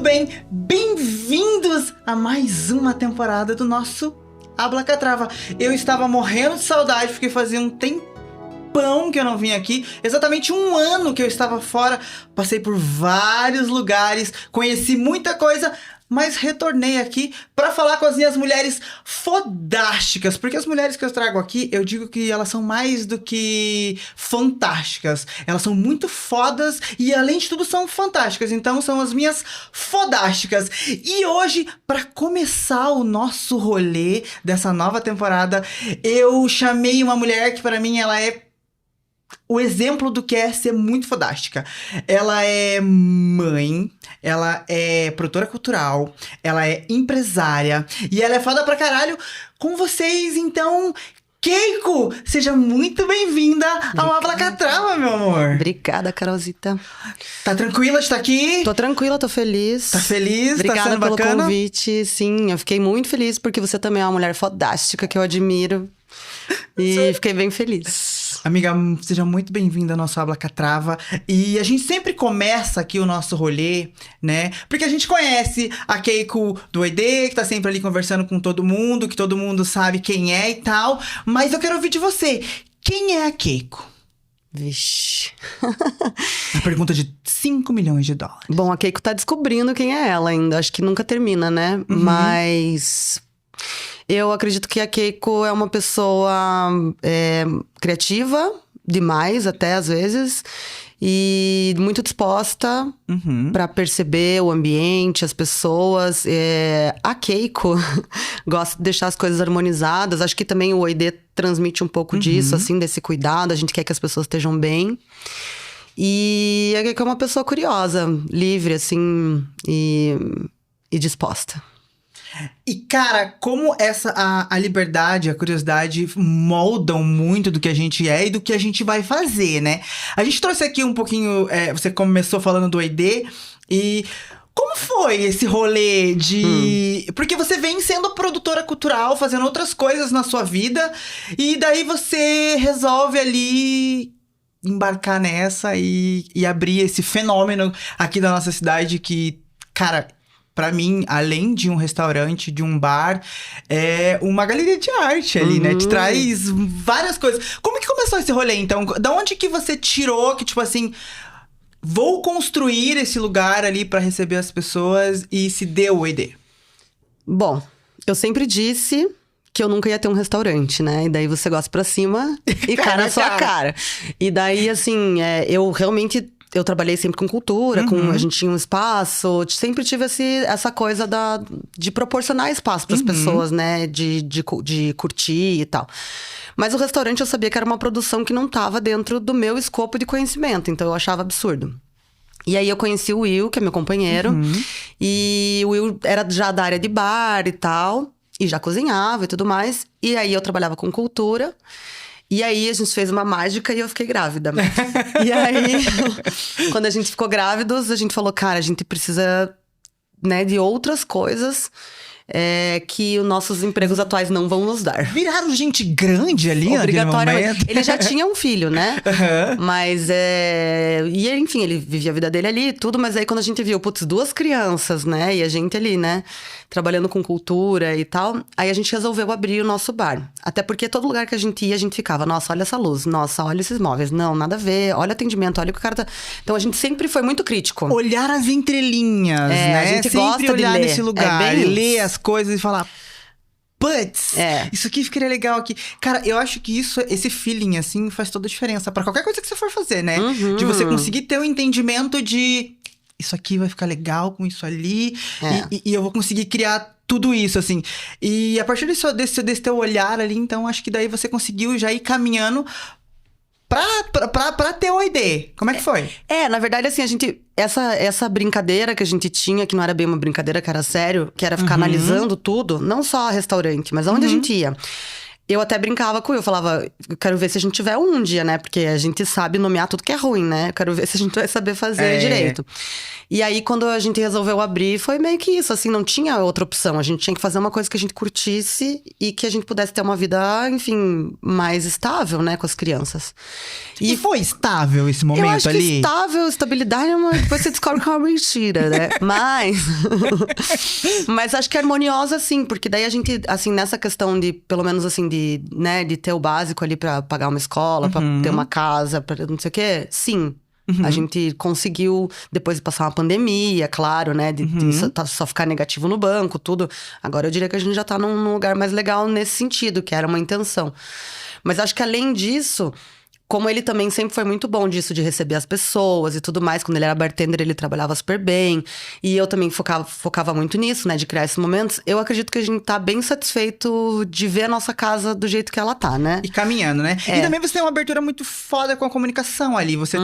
bem? Bem-vindos a mais uma temporada do nosso Habla Catrava. Eu estava morrendo de saudade porque fazia um tempão que eu não vim aqui. Exatamente um ano que eu estava fora. Passei por vários lugares, conheci muita coisa, mas retornei aqui para falar com as minhas mulheres fodásticas. Porque as mulheres que eu trago aqui, eu digo que elas são mais do que fantásticas. Elas são muito fodas e, além de tudo, são fantásticas. Então, são as minhas fodásticas. E hoje, para começar o nosso rolê dessa nova temporada, eu chamei uma mulher que, para mim, ela é o exemplo do que é ser muito fodástica. Ela é mãe, ela é produtora cultural, ela é empresária e ela é foda pra caralho. Com vocês, então, Keiko, seja muito bem-vinda ao Habla Catrava, meu amor. Obrigada, Carolzita. Tá tranquila de estar aqui? Tô tranquila, tô feliz. Tá feliz? Obrigada tá sendo pelo bacana? convite. Sim, eu fiquei muito feliz porque você também é uma mulher fodástica que eu admiro. E fiquei bem feliz. Amiga, seja muito bem-vinda ao nosso Habla Catrava. E a gente sempre começa aqui o nosso rolê, né? Porque a gente conhece a Keiko do ED, que tá sempre ali conversando com todo mundo, que todo mundo sabe quem é e tal. Mas eu quero ouvir de você. Quem é a Keiko? Vixe. A pergunta de 5 milhões de dólares. Bom, a Keiko tá descobrindo quem é ela ainda. Acho que nunca termina, né? Mas eu acredito que a Keiko é uma pessoa criativa, demais até às vezes, e muito disposta pra perceber o ambiente, as pessoas. A Keiko gosta de deixar as coisas harmonizadas. Acho que também o OID transmite um pouco disso, assim, desse cuidado. A gente quer que as pessoas estejam bem. E a Keiko é uma pessoa curiosa, livre, assim, e disposta. E, cara, como a liberdade, a curiosidade moldam muito do que a gente é e do que a gente vai fazer, né? A gente trouxe aqui um pouquinho... você começou falando do ED e... Como foi esse rolê de... Porque você vem sendo produtora cultural, fazendo outras coisas na sua vida. E daí você resolve ali embarcar nessa e abrir esse fenômeno aqui da nossa cidade que, cara... Pra mim, além de um restaurante, de um bar, é uma galeria de arte ali, né? Te traz várias coisas. Como que começou esse rolê, então? Da onde que você tirou que, tipo assim... Vou construir esse lugar ali pra receber as pessoas e se deu o ED? Bom, eu sempre disse que eu nunca ia ter um restaurante, né? E daí você gosta pra cima e cai na sua cara. E daí, assim, eu realmente... Eu trabalhei sempre com cultura, a gente tinha um espaço. Sempre tive essa coisa de proporcionar espaço para as pessoas, né? De curtir e tal. Mas o restaurante eu sabia que era uma produção que não estava dentro do meu escopo de conhecimento. Então eu achava absurdo. E aí eu conheci o Will, que é meu companheiro. E o Will era já da área de bar e tal. E já cozinhava e tudo mais. E aí eu trabalhava com cultura. E aí, a gente fez uma mágica e eu fiquei grávida. E aí, quando a gente ficou grávidos, a gente falou, cara, a gente precisa, né, de outras coisas que os nossos empregos atuais não vão nos dar. Viraram gente grande ali naquele momento. Ele já tinha um filho, né? Mas, e enfim, ele vivia a vida dele ali e tudo. Mas aí, quando a gente viu, putz, 2 crianças, né? E a gente ali, né? Trabalhando com cultura e tal. Aí a gente resolveu abrir o nosso bar. Até porque todo lugar que a gente ia, a gente ficava, nossa, olha essa luz, nossa, olha esses móveis. Não, nada a ver, olha o atendimento, olha o que o cara tá... Então a gente sempre foi muito crítico. Olhar as entrelinhas, né? A gente sempre gosta olhar de ler. nesse lugar, ler as coisas e falar... Putz, isso aqui ficaria legal aqui. Cara, eu acho que esse feeling, assim, faz toda a diferença pra qualquer coisa que você for fazer, né? De você conseguir ter um entendimento de... Isso aqui vai ficar legal com isso ali. E eu vou conseguir criar tudo isso, assim. E a partir desse teu olhar ali, então, acho que daí você conseguiu já ir caminhando pra ter o ID. Como é que foi? Na verdade, assim, a gente... Essa brincadeira que a gente tinha, que não era bem uma brincadeira, que era sério, que era ficar analisando tudo, não só restaurante, mas aonde a gente ia. Eu até brincava com ele, eu falava, eu quero ver se a gente tiver um dia, né? Porque a gente sabe nomear tudo que é ruim, né? Eu quero ver se a gente vai saber fazer direito. E aí, quando a gente resolveu abrir, foi meio que isso, assim, não tinha outra opção. A gente tinha que fazer uma coisa que a gente curtisse e que a gente pudesse ter uma vida, enfim, mais estável, né? Com as crianças. E foi estável esse momento eu acho ali? que estável, estabilidade é uma... Depois você descobre que é uma mentira, né? Mas... Mas acho que é harmoniosa, sim. Porque daí a gente, assim, nessa questão de... Pelo menos, assim, de, né, de ter o básico ali pra pagar uma escola, pra ter uma casa, pra não sei o quê. Sim. A gente conseguiu, depois de passar uma pandemia, claro, né? De só ficar negativo no banco, tudo. Agora eu diria que a gente já tá num lugar mais legal nesse sentido, que era uma intenção. Mas acho que além disso... Como ele também sempre foi muito bom disso, de receber as pessoas e tudo mais. Quando ele era bartender, ele trabalhava super bem. E eu também focava muito nisso, né? De criar esses momentos. Eu acredito que a gente tá bem satisfeito de ver a nossa casa do jeito que ela tá, né? E caminhando, né? E também você tem uma abertura muito foda com a comunicação ali. Você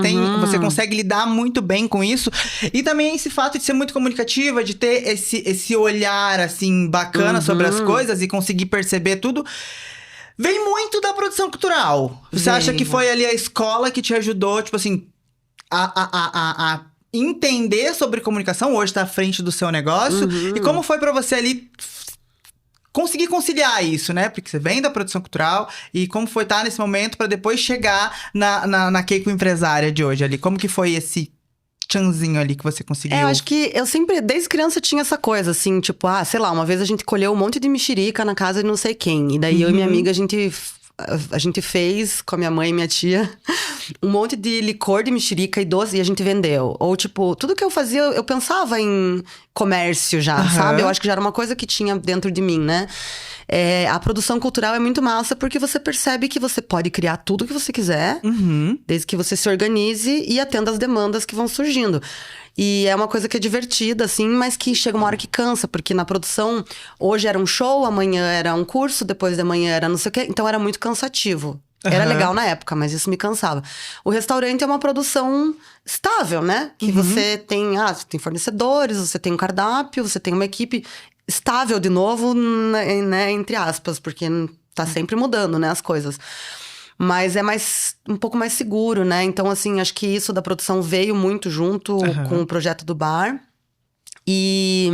consegue lidar muito bem com isso. E também esse fato de ser muito comunicativa, de ter esse olhar, assim, bacana sobre as coisas e conseguir perceber tudo. Vem muito da produção cultural. Você acha que foi ali a escola que te ajudou, tipo assim, a entender sobre comunicação? Hoje tá à frente do seu negócio. E como foi pra você ali conseguir conciliar isso, né? Porque você vem da produção cultural. E como foi estar nesse momento pra depois chegar na Keiko empresária de hoje ali? Como que foi esse tchanzinho ali que você conseguiu? Eu acho que eu sempre, desde criança, tinha essa coisa, assim, tipo, sei lá, uma vez a gente colheu um monte de mexerica na casa de não sei quem. E daí eu e minha amiga, a gente fez, com a minha mãe e minha tia, um monte de licor de mexerica e doce e a gente vendeu. Ou, tipo, tudo que eu fazia, eu pensava em comércio já, sabe? Eu acho que já era uma coisa que tinha dentro de mim, né? A produção cultural é muito massa porque você percebe que você pode criar tudo que você quiser, desde que você se organize e atenda as demandas que vão surgindo. E é uma coisa que é divertida, assim, mas que chega uma hora que cansa, porque na produção, hoje era um show, amanhã era um curso, depois de amanhã era não sei o quê, então era muito cansativo. Era legal na época, mas isso me cansava. O restaurante é uma produção estável, né? Que você tem fornecedores, você tem um cardápio, você tem uma equipe estável de novo, né, entre aspas, porque tá sempre mudando, né, as coisas. Mas é um pouco mais seguro, né? Então, assim, acho que isso da produção veio muito junto com o projeto do bar. E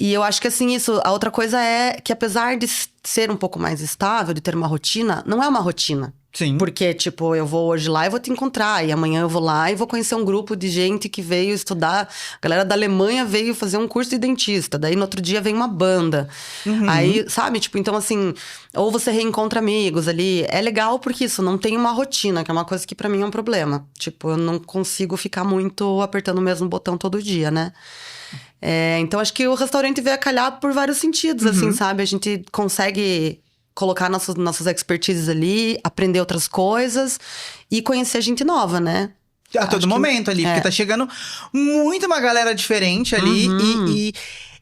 eu acho que, assim, a outra coisa é que apesar de ser um pouco mais estável, de ter uma rotina, não é uma rotina. Sim. Porque, tipo, eu vou hoje lá e vou te encontrar. E amanhã eu vou lá e vou conhecer um grupo de gente que veio estudar. A galera da Alemanha veio fazer um curso de dentista. Daí, no outro dia, vem uma banda. Aí, sabe? Tipo, então, assim... Ou você reencontra amigos ali. É legal porque isso, não tem uma rotina. Que é uma coisa que pra mim é um problema. Tipo, eu não consigo ficar muito apertando o mesmo botão todo dia, né? Então, acho que o restaurante veio a calhar por vários sentidos, assim, sabe? A gente consegue... colocar nossas expertises ali, aprender outras coisas e conhecer gente nova, né? A todo momento ali, porque tá chegando muito uma galera diferente ali. E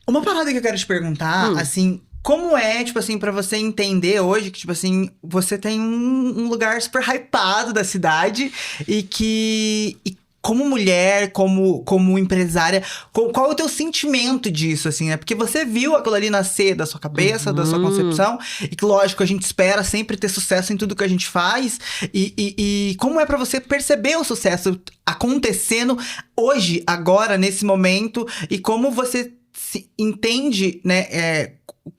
uma parada que eu quero te perguntar, assim, como é, tipo assim, pra você entender hoje que, tipo assim, você tem um lugar super hypado da cidade e que... como mulher, como empresária, qual é o teu sentimento disso, assim, né? Porque você viu aquilo ali nascer da sua cabeça, da sua concepção, e que, lógico, a gente espera sempre ter sucesso em tudo que a gente faz. E como é pra você perceber o sucesso acontecendo hoje, agora, nesse momento, e como você se entende, né?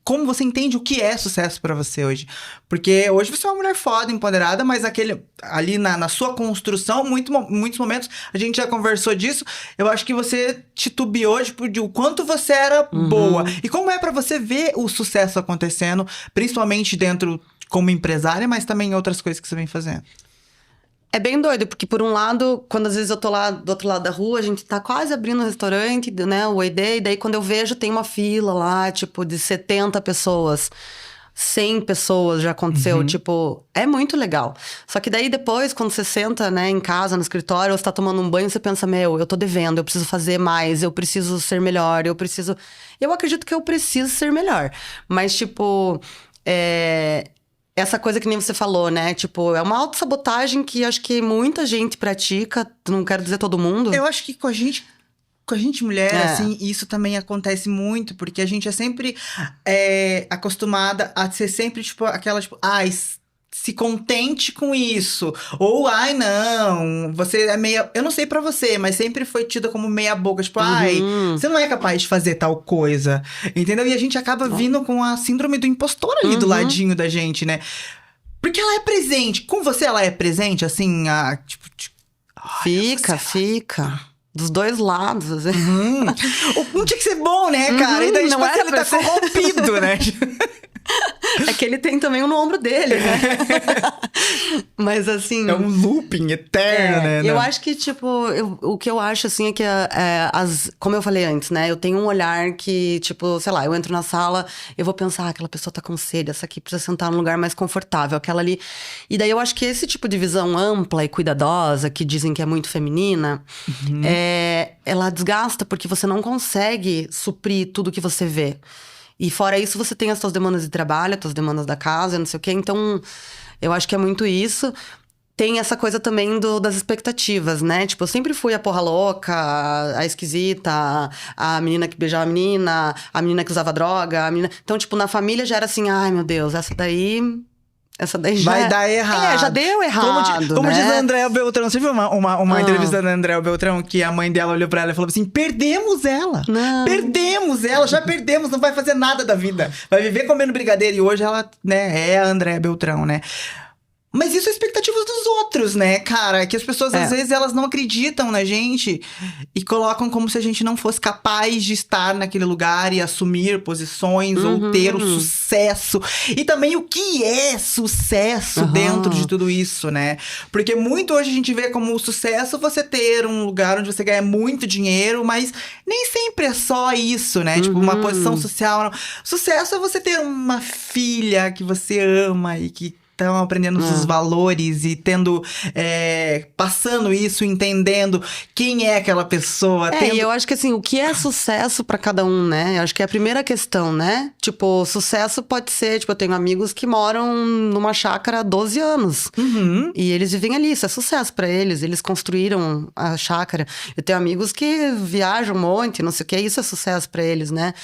Como você entende o que é sucesso pra você hoje? Porque hoje você é uma mulher foda, empoderada, mas ali na sua construção, muitos momentos, a gente já conversou disso, eu acho que você titubeou de o quanto você era boa. E como é pra você ver o sucesso acontecendo, principalmente dentro como empresária, mas também em outras coisas que você vem fazendo? É bem doido, porque por um lado, quando às vezes eu tô lá do outro lado da rua, a gente tá quase abrindo um restaurante, né, o ED, e daí quando eu vejo tem uma fila lá, tipo, de 70 pessoas, 100 pessoas já aconteceu, tipo, é muito legal. Só que daí depois, quando você senta, né, em casa, no escritório, ou você tá tomando um banho, você pensa, eu tô devendo, eu preciso fazer mais, eu preciso ser melhor, eu acredito que eu preciso ser melhor. Mas, tipo, essa coisa que nem você falou, né? Tipo, é uma autossabotagem que acho que muita gente pratica. Não quero dizer todo mundo. Eu acho que com a gente Com a gente mulher, assim, isso também acontece muito, porque a gente é sempre acostumada a ser sempre, tipo, aquela, tipo, ai, se contente com isso. Ou, ai, não, você é meia... Eu não sei pra você, mas sempre foi tida como meia boca. Tipo, ai, você não é capaz de fazer tal coisa. Entendeu? E a gente acaba vindo com a síndrome do impostor ali do ladinho da gente, né? Porque ela é presente. Com você, ela é presente, assim, tipo... Fica. Dos dois lados, assim. Não tinha que ser bom, né, cara? E daí, não tipo, era ele tá corrompido, né? É que ele tem também um no ombro dele, né? Mas assim... É um looping eterno, né? Eu acho que, tipo... o que eu acho, assim, é que como eu falei antes, né? Eu tenho um olhar que, tipo... Sei lá, eu entro na sala, eu vou pensar... aquela pessoa tá com sede, essa aqui precisa sentar num lugar mais confortável. Aquela ali... E daí eu acho que esse tipo de visão ampla e cuidadosa... que dizem que é muito feminina... ela desgasta porque você não consegue suprir tudo que você vê. E fora isso, você tem as suas demandas de trabalho, as suas demandas da casa, não sei o quê. Então, eu acho que é muito isso. Tem essa coisa também das expectativas, né? Tipo, eu sempre fui a porra louca, a esquisita, a menina que beijava a menina que usava droga, a menina... Então, tipo, na família já era assim, ai, meu Deus, essa daí já... Vai dar errado. Já deu errado, Como né? diz a Andréa Beltrão. Você viu uma entrevista da Andréa Beltrão que a mãe dela olhou pra ela e falou assim: perdemos ela. Não. Perdemos ela, já perdemos, não vai fazer nada da vida. Vai viver comendo brigadeiro. E hoje ela, né, é a Andréa Beltrão, né? Mas isso é expectativas dos outros, né, cara? Que as pessoas, às vezes, elas não acreditam na gente e colocam como se a gente não fosse capaz de estar naquele lugar e assumir posições ou ter o sucesso. E também o que é sucesso dentro de tudo isso, né? Porque muito hoje a gente vê como sucesso você ter um lugar onde você ganha muito dinheiro, mas nem sempre é só isso, né? Tipo, uma posição social. Não. Sucesso é você ter uma filha que você ama e que estão aprendendo os valores e passando isso, entendendo quem é aquela pessoa. E eu acho que assim, o que é sucesso pra cada um, né? Eu acho que é a primeira questão, né? Tipo, sucesso pode ser, tipo, eu tenho amigos que moram numa chácara há 12 anos. E eles vivem ali, isso é sucesso pra eles. Eles construíram a chácara. Eu tenho amigos que viajam um monte, não sei o que, isso é sucesso pra eles, né?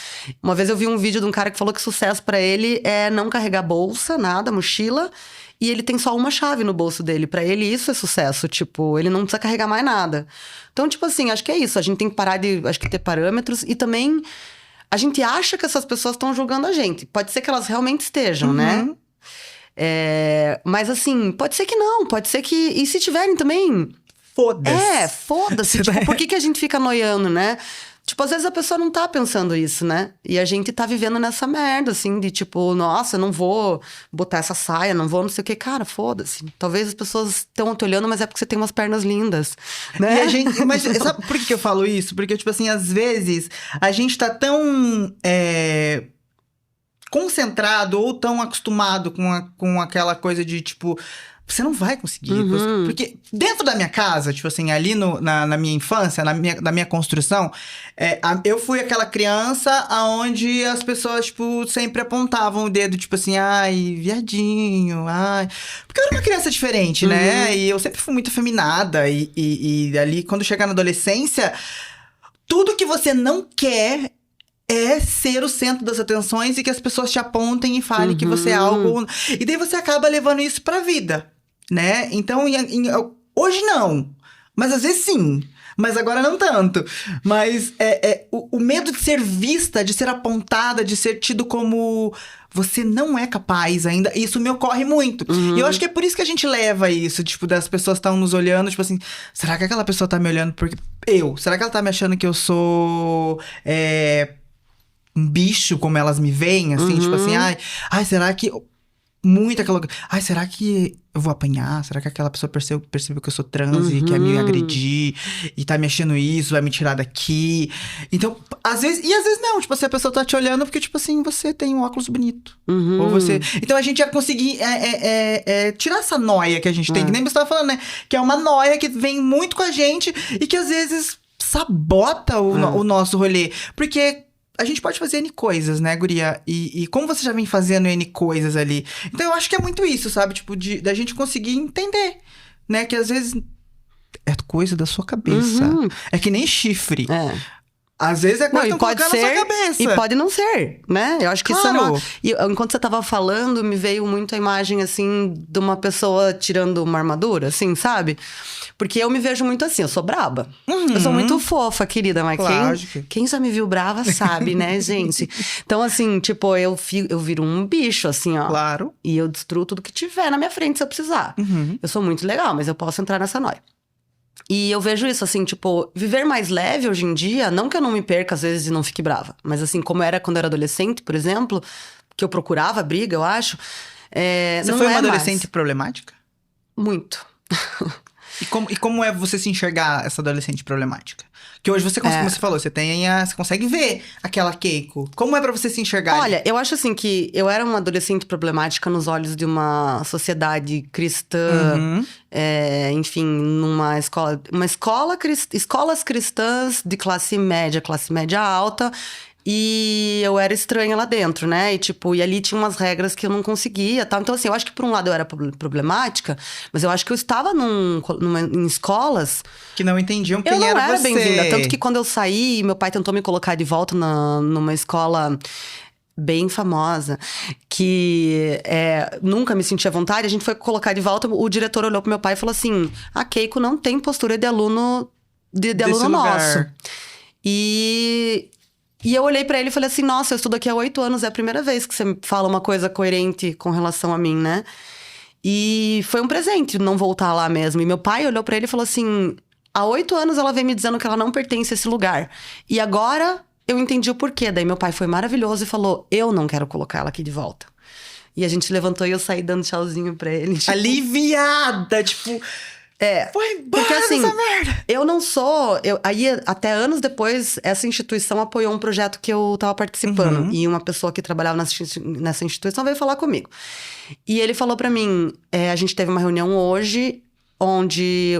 Uma vez eu vi um vídeo de um cara que falou que sucesso pra ele é não carregar bolsa, nada, mochila. E ele tem só uma chave no bolso dele. Pra ele, isso é sucesso. Tipo, ele não precisa carregar mais nada. Então, tipo assim, acho que é isso. A gente tem que parar de, acho que, ter parâmetros. E também, a gente acha que essas pessoas estão julgando a gente. Pode ser que elas realmente estejam, né? Mas assim, pode ser que não. Pode ser que... E se tiverem também... Foda-se. Foda-se. Tipo, por que a gente fica noiando, né? Tipo, às vezes a pessoa não tá pensando isso, né? E a gente tá vivendo nessa merda, assim, de tipo, nossa, não vou botar essa saia, não vou não sei o quê. Cara, foda-se. Talvez as pessoas estão te olhando, mas é porque você tem umas pernas lindas, né? E a gente... Mas sabe por que eu falo isso? Porque, tipo assim, às vezes a gente tá tão... concentrado ou tão acostumado com aquela coisa de, tipo... Você não vai conseguir. Porque dentro da minha casa, tipo assim, ali na minha infância, na minha construção, eu fui aquela criança aonde as pessoas, tipo, sempre apontavam o dedo, tipo assim, ai, viadinho, ai... Porque eu era uma criança diferente, né? E eu sempre fui muito afeminada. E ali, quando chegar na adolescência, tudo que você não quer... é ser o centro das atenções e que as pessoas te apontem e falem que você é algo... E daí você acaba levando isso pra vida, né? Então, hoje não. Mas às vezes sim. Mas agora não tanto. Mas o medo de ser vista, de ser apontada, de ser tido como... Você não é capaz ainda. Isso me ocorre muito. E eu acho que é por isso que a gente leva isso. Tipo, das pessoas estão nos olhando. Tipo assim, será que aquela pessoa tá me olhando porque... Será que ela tá me achando que eu sou... um bicho, como elas me veem, assim, tipo assim, ai, será que... Muito aquela... Ai, será que eu vou apanhar? Será que aquela pessoa percebeu que eu sou trans e quer me agredir? E tá me achando isso, vai me tirar daqui? Então, às vezes... E às vezes não, tipo assim, a pessoa tá te olhando porque, tipo assim, você tem um óculos bonito. Ou você... Então, a gente ia conseguir tirar essa noia que a gente tem. Que nem você tava falando, né? Que é uma noia que vem muito com a gente e que, às vezes, sabota o nosso rolê. Porque... a gente pode fazer N coisas, né, guria? E como você já vem fazendo N coisas ali? Então, eu acho que é muito isso, sabe? Tipo, da gente conseguir entender, né? Que às vezes é coisa da sua cabeça. É que nem chifre. Às vezes é coisa que estão colocando na sua cabeça. E pode não ser, né? Eu acho que isso é uma... E, enquanto você tava falando, me veio muito a imagem, assim, de uma pessoa tirando uma armadura, assim, sabe? Porque eu me vejo muito assim, eu sou braba. Eu sou muito fofa, querida, mas quem já me viu brava sabe, né, gente? Então, assim, tipo, eu viro um bicho, assim, ó. Claro. E eu destruo tudo que tiver na minha frente se eu precisar. Eu sou muito legal, mas eu posso entrar nessa noia. E eu vejo isso, assim, tipo, viver mais leve hoje em dia, não que eu não me perca às vezes e não fique brava, mas assim, como era quando eu era adolescente, por exemplo, que eu procurava briga, eu acho. Você foi uma adolescente problemática? Muito. E como é você se enxergar essa adolescente problemática? Que hoje você, como você falou, você consegue ver aquela Keiko. Como é pra você se enxergar? Olha, eu acho assim que eu era uma adolescente problemática nos olhos de uma sociedade cristã, enfim, numa escola. Escolas cristãs de classe média alta. E eu era estranha lá dentro, né? E ali tinha umas regras que eu não conseguia, tal. Então, assim, eu acho que por um lado eu era problemática, mas eu acho que eu estava em escolas... Que não entendiam quem era você. Eu não era bem-vinda. Tanto que quando eu saí, meu pai tentou me colocar de volta numa escola bem famosa, que nunca me senti à vontade. A gente foi colocar de volta, o diretor olhou pro meu pai e falou assim, a Keiko não tem postura de aluno, de aluno nosso. E eu olhei pra ele e falei assim, nossa, eu estudo aqui há 8 anos, é a primeira vez que você me fala uma coisa coerente com relação a mim, né? E foi um presente não voltar lá mesmo. E meu pai olhou pra ele e falou assim, há 8 anos ela vem me dizendo que ela não pertence a esse lugar. E agora eu entendi o porquê. Daí meu pai foi maravilhoso e falou, eu não quero colocar ela aqui de volta. E a gente levantou e eu saí dando tchauzinho pra ele. Tipo... Aliviada, tipo... Foi embora porque assim, essa merda. Eu não sou... Aí, até anos depois, essa instituição apoiou um projeto que eu tava participando. E uma pessoa que trabalhava nessa instituição veio falar comigo. E ele falou pra mim... a gente teve uma reunião hoje, onde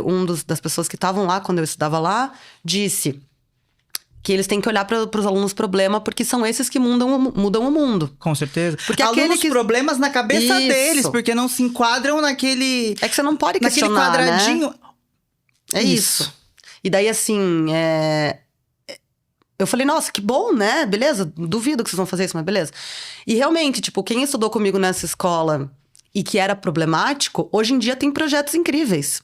das pessoas que estavam lá, quando eu estudava lá, disse... que eles têm que olhar para os alunos problema, porque são esses que mudam o mundo. Com certeza. Porque alunos problemas na cabeça deles, porque não se enquadram naquele... É que você não pode questionar, naquele quadradinho. Né? É isso. E daí, assim, eu falei, nossa, que bom, né? Beleza, duvido que vocês vão fazer isso, mas beleza. E realmente, tipo, quem estudou comigo nessa escola e que era problemático, hoje em dia tem projetos incríveis.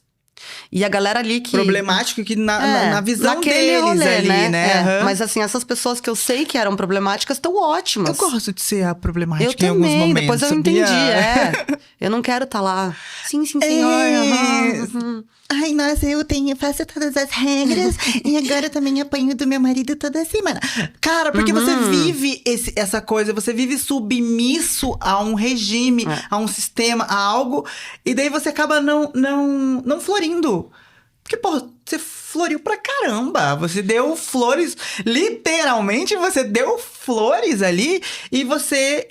E a galera ali que... Problemático que na visão deles rolê, ali, né? Mas assim, essas pessoas que eu sei que eram problemáticas estão ótimas. Eu gosto de ser a problemática em alguns momentos, depois eu sabia? entendi, Eu não quero estar lá. Sim, senhor. Ai, nossa, faço todas as regras e agora eu também apanho do meu marido toda semana. Cara, porque você vive essa coisa, você vive submisso a um regime, a um sistema, a algo, e daí você acaba não florindo. Porque, pô, você floriu pra caramba. Você deu flores, literalmente você deu flores ali, e você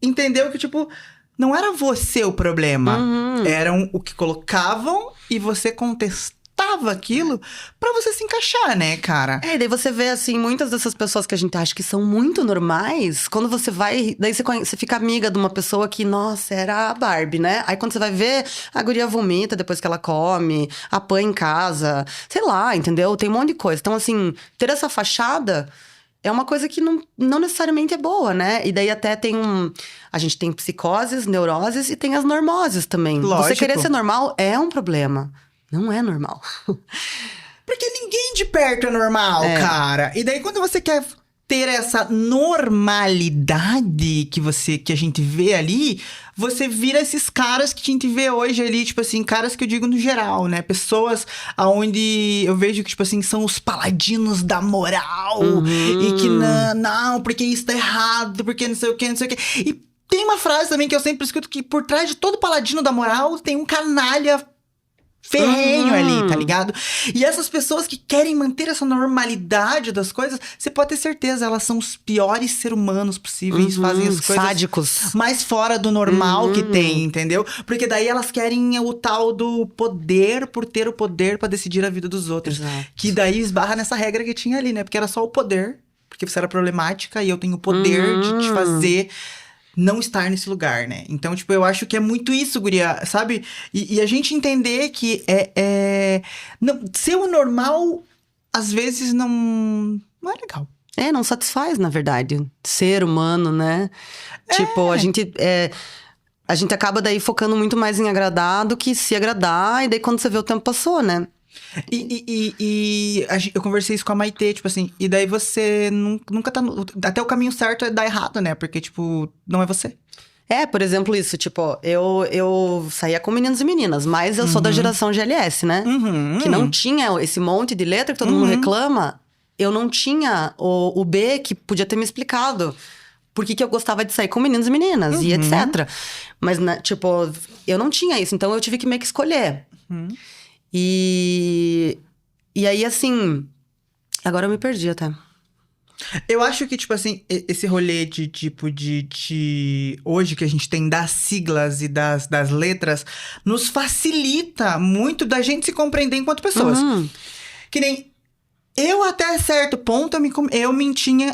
entendeu que, tipo... Não era você o problema, eram o que colocavam e você contestava aquilo pra você se encaixar, né, cara? E daí você vê, assim, muitas dessas pessoas que a gente acha que são muito normais, quando você vai, daí você fica amiga de uma pessoa que, nossa, era a Barbie, né? Aí quando você vai ver, a guria vomita depois que ela come, apanha em casa, sei lá, entendeu? Tem um monte de coisa. Então, assim, ter essa fachada... É uma coisa que não necessariamente é boa, né? E daí até tem a gente tem psicoses, neuroses e tem as normoses também. Lógico. Você querer ser normal é um problema. Não é normal. Porque ninguém de perto é normal, cara. E daí quando você quer ter essa normalidade que a gente vê ali, você vira esses caras que a gente vê hoje ali, tipo assim, caras que eu digo no geral, né? Pessoas aonde eu vejo que, tipo assim, são os paladinos da moral. E que não, porque isso tá errado, porque não sei o que, não sei o que. E tem uma frase também que eu sempre escuto, que por trás de todo paladino da moral tem um canalha ferrenho ali, tá ligado? E essas pessoas que querem manter essa normalidade das coisas, você pode ter certeza, elas são os piores seres humanos possíveis, fazem as coisas sádicos, mais fora do normal que tem, entendeu? Porque daí elas querem o tal do poder por ter o poder pra decidir a vida dos outros. Exato. Que daí esbarra nessa regra que tinha ali, né? Porque era só o poder, porque você era problemática e eu tenho o poder de te fazer não estar nesse lugar, né? Então, tipo, eu acho que é muito isso, guria, sabe? E a gente entender que não, ser o normal, às vezes, não é legal. Não satisfaz, na verdade. Ser humano, né? Tipo, a gente acaba daí focando muito mais em agradar do que se agradar. E daí quando você vê, o tempo passou, né? Eu conversei isso com a Maitê, tipo assim, e daí você nunca tá até o caminho certo é dar errado, né? Porque, tipo, não é você. Por exemplo, isso, tipo, eu saía com meninos e meninas, mas eu sou da geração GLS, né? Que não tinha esse monte de letra que todo mundo reclama. Eu não tinha o B que podia ter me explicado por que eu gostava de sair com meninos e meninas e etc. Mas, tipo, eu não tinha isso, então eu tive que meio que escolher. E aí, assim, agora eu me perdi até. Eu acho que, tipo assim, esse rolê de, tipo, de hoje que a gente tem das siglas e das letras, nos facilita muito da gente se compreender enquanto pessoas. Que nem eu, até certo ponto, eu me tinha.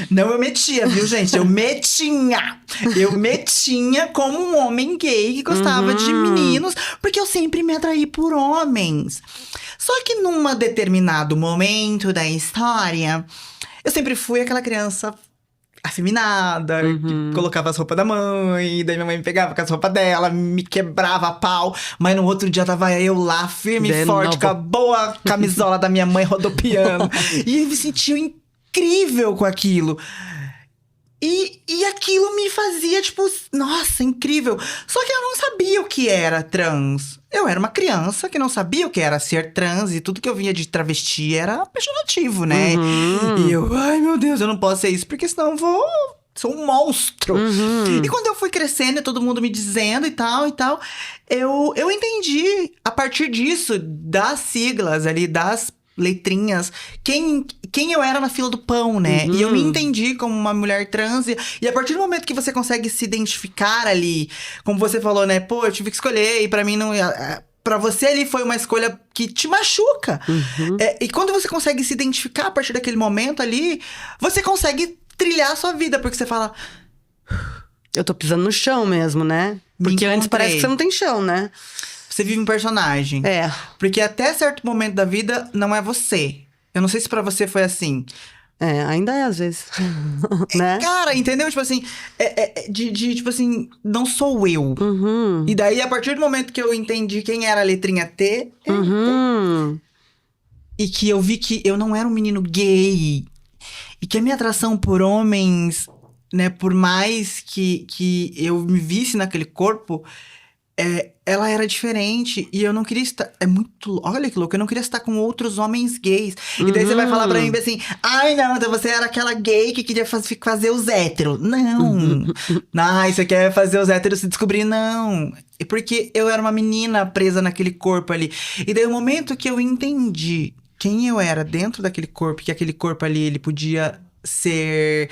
Não, eu metia, viu, gente? Eu me tinha como um homem gay que gostava de meninos, porque eu sempre me atraí por homens. Só que num determinado momento da história, eu sempre fui aquela criança afeminada, que colocava as roupas da mãe, daí minha mãe me pegava com as roupas dela, me quebrava a pau, mas no outro dia tava eu lá, firme e forte, com a boa camisola da minha mãe rodopiando. E eu me sentia incrível com aquilo. E aquilo me fazia, tipo, nossa, incrível. Só que eu não sabia o que era trans. Eu era uma criança que não sabia o que era ser trans. E tudo que eu vinha de travesti era pejorativo, né? E eu, ai meu Deus, eu não posso ser isso. Porque senão eu sou um monstro. E quando eu fui crescendo e todo mundo me dizendo e tal, eu entendi, a partir disso, das siglas ali, das letrinhas, quem eu era na fila do pão, né? E eu me entendi como uma mulher trans. E a partir do momento que você consegue se identificar ali, como você falou, né? Pô, eu tive que escolher e pra mim não... Pra você ali foi uma escolha que te machuca. E quando você consegue se identificar a partir daquele momento ali, você consegue trilhar a sua vida. Porque você fala... Eu tô pisando no chão mesmo, né? Porque antes parece que você não tem chão, né? Você vive um personagem. Porque até certo momento da vida, não é você. Eu não sei se pra você foi assim. Ainda é às vezes. Né? Cara, entendeu? Tipo assim, tipo assim, não sou eu. E daí, a partir do momento que eu entendi quem era a letrinha T, e que eu vi que eu não era um menino gay, e que a minha atração por homens, né, por mais que eu me visse naquele corpo, ela era diferente e eu não queria estar... Olha que louco, eu não queria estar com outros homens gays. E daí você vai falar pra mim assim... Ai, não, então você era aquela gay que queria fazer os héteros. Não. Não, você quer fazer os héteros se descobrir? Não. Porque eu era uma menina presa naquele corpo ali. E daí o momento que eu entendi quem eu era dentro daquele corpo... Que aquele corpo ali, ele podia ser...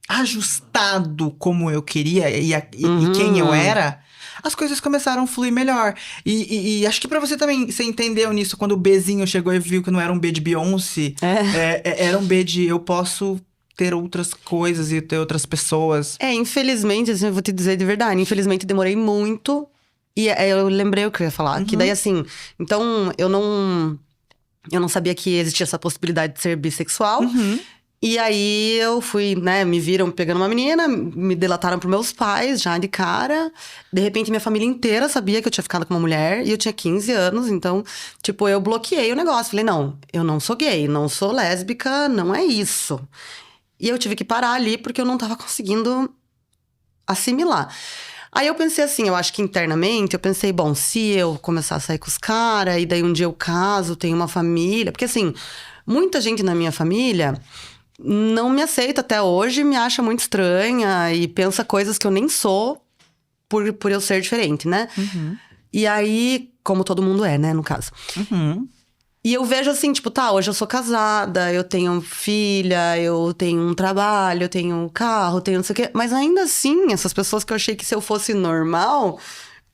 ajustado como eu queria e quem eu era... As coisas começaram a fluir melhor. E acho que pra você também, você entendeu nisso, quando o Bzinho chegou e viu que não era um B de Beyoncé. Era um B de eu posso ter outras coisas e ter outras pessoas. Infelizmente, assim, eu vou te dizer de verdade. Infelizmente, demorei muito. E eu lembrei o que eu ia falar. Que daí, assim, então, eu não sabia que existia essa possibilidade de ser bissexual. E aí, eu fui, né, me viram pegando uma menina, me delataram pros meus pais, já de cara. De repente, minha família inteira sabia que eu tinha ficado com uma mulher. E eu tinha 15 anos, então, tipo, eu bloqueei o negócio. Falei, não, eu não sou gay, não sou lésbica, não é isso. E eu tive que parar ali, porque eu não tava conseguindo assimilar. Aí eu pensei assim, eu acho que internamente, eu pensei, bom, se eu começar a sair com os caras, e daí um dia eu caso, tenho uma família... Porque assim, muita gente na minha família... não me aceita até hoje, me acha muito estranha e pensa coisas que eu nem sou por eu ser diferente, né? E aí, como todo mundo é, né, no caso. E eu vejo assim, tipo, tá, hoje eu sou casada, eu tenho filha, eu tenho um trabalho, eu tenho um carro, tenho não sei o quê. Mas ainda assim, essas pessoas que eu achei que se eu fosse normal,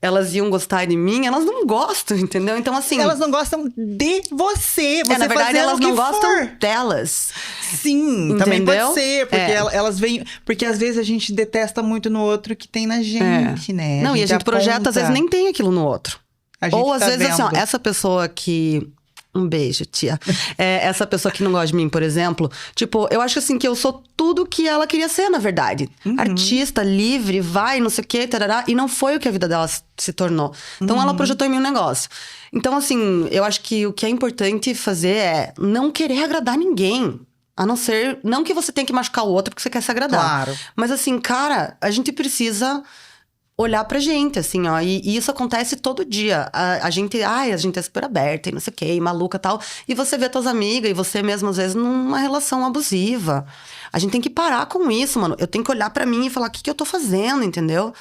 elas iam gostar de mim, elas não gostam, entendeu? Então, assim... Elas não gostam de você. Você na verdade, fazendo elas o que não gostam for. delas. Sim, também Entendeu? pode ser. Porque elas vêm... Porque às vezes a gente detesta muito no outro que tem na gente, né? Não, e a gente projeta, aponta. às vezes, nem tem aquilo no outro. A gente Ou às tá vezes, assim, ó, vendo. essa pessoa que... Um beijo, tia. Essa pessoa que não gosta de mim, por exemplo. Tipo, eu acho assim que eu sou tudo que ela queria ser, na verdade. Artista, livre, vai, não sei o quê, tarará. E não foi o que a vida dela se tornou. Então, ela projetou em mim um negócio. Então, assim, eu acho que o que é importante fazer é não querer agradar ninguém. A não ser... Não que você tenha que machucar o outro porque você quer se agradar. Claro. Mas assim, cara, a gente precisa... olhar pra gente, assim, ó. E isso acontece todo dia. A gente é super aberta e não sei o quê, e maluca e tal. E você vê tuas amigas e você mesmo, às vezes, numa relação abusiva. A gente tem que parar com isso, mano. Eu tenho que olhar pra mim e falar, o que eu tô fazendo, entendeu?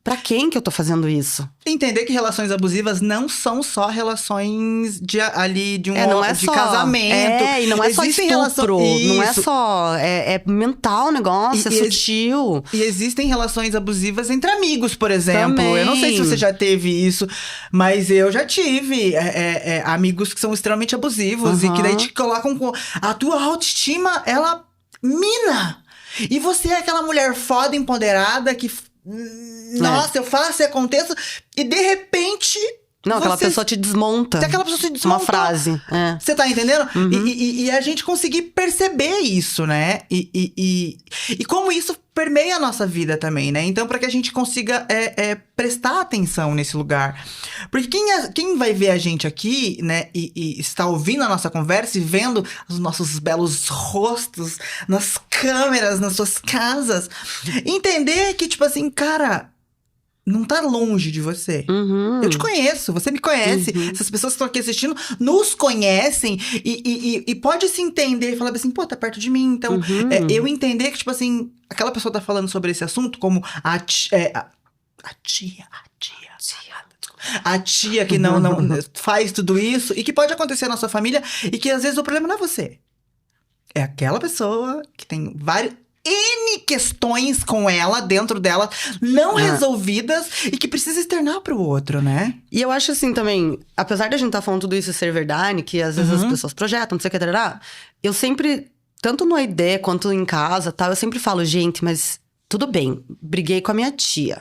Pra quem que eu tô fazendo isso? Entender que relações abusivas não são só relações de não é de só, casamento. e não é só Existem estupro. Não é Isso. só... É mental o negócio, é sutil. E existem relações abusivas entre amigos, por exemplo. Também. Eu não sei se você já teve isso, mas eu já tive amigos que são extremamente abusivos e que daí te colocam com... A tua autoestima, ela mina. E você é aquela mulher foda, empoderada, que... Nossa, eu faço e aconteço. E de repente... Não, aquela pessoa te desmonta. Aquela pessoa te desmonta. Uma frase. Você tá entendendo? E a gente conseguir perceber isso, né? E como isso permeia a nossa vida também, né? Então, para que a gente consiga prestar atenção nesse lugar. Porque quem vai ver a gente aqui, né? E está ouvindo a nossa conversa e vendo os nossos belos rostos nas câmeras, nas suas casas. Entender que, tipo assim, cara... Não tá longe de você. Eu te conheço, você me conhece. Essas pessoas que estão aqui assistindo nos conhecem. E pode se entender e falar assim, pô, tá perto de mim. Então, eu entender que, tipo assim, aquela pessoa tá falando sobre esse assunto como a tia que não faz tudo isso. E que pode acontecer na sua família. E que às vezes o problema não é você. É aquela pessoa que tem vários... N questões com ela, dentro dela, não resolvidas e que precisa externar pro outro, né? E eu acho assim também, apesar da gente estar falando tudo isso ser verdade, que às vezes as pessoas projetam, não sei o que, tarará, eu sempre, tanto no ID quanto em casa, tal, eu sempre falo, gente, mas tudo bem, briguei com a minha tia.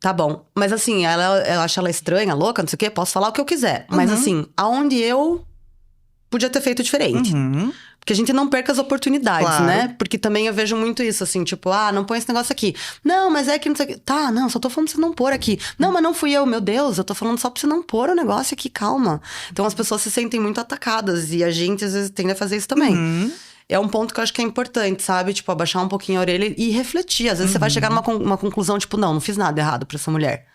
Tá bom, mas assim, eu acho ela estranha, louca, não sei o que, posso falar o que eu quiser. Mas assim, aonde eu podia ter feito diferente. Porque a gente não perca as oportunidades, Claro. né? Porque também eu vejo muito isso, assim, tipo... não põe esse negócio aqui. Não, mas é que não sei o que... Tá, não, só tô falando pra você não pôr aqui. Não, mas não fui eu, meu Deus. Eu tô falando só pra você não pôr o negócio aqui, calma. Então, as pessoas se sentem muito atacadas. E a gente, às vezes, tende a fazer isso também. É um ponto que eu acho que é importante, sabe? Tipo, abaixar um pouquinho a orelha e refletir. Às vezes você vai chegar numa conclusão, tipo... Não fiz nada errado pra essa mulher.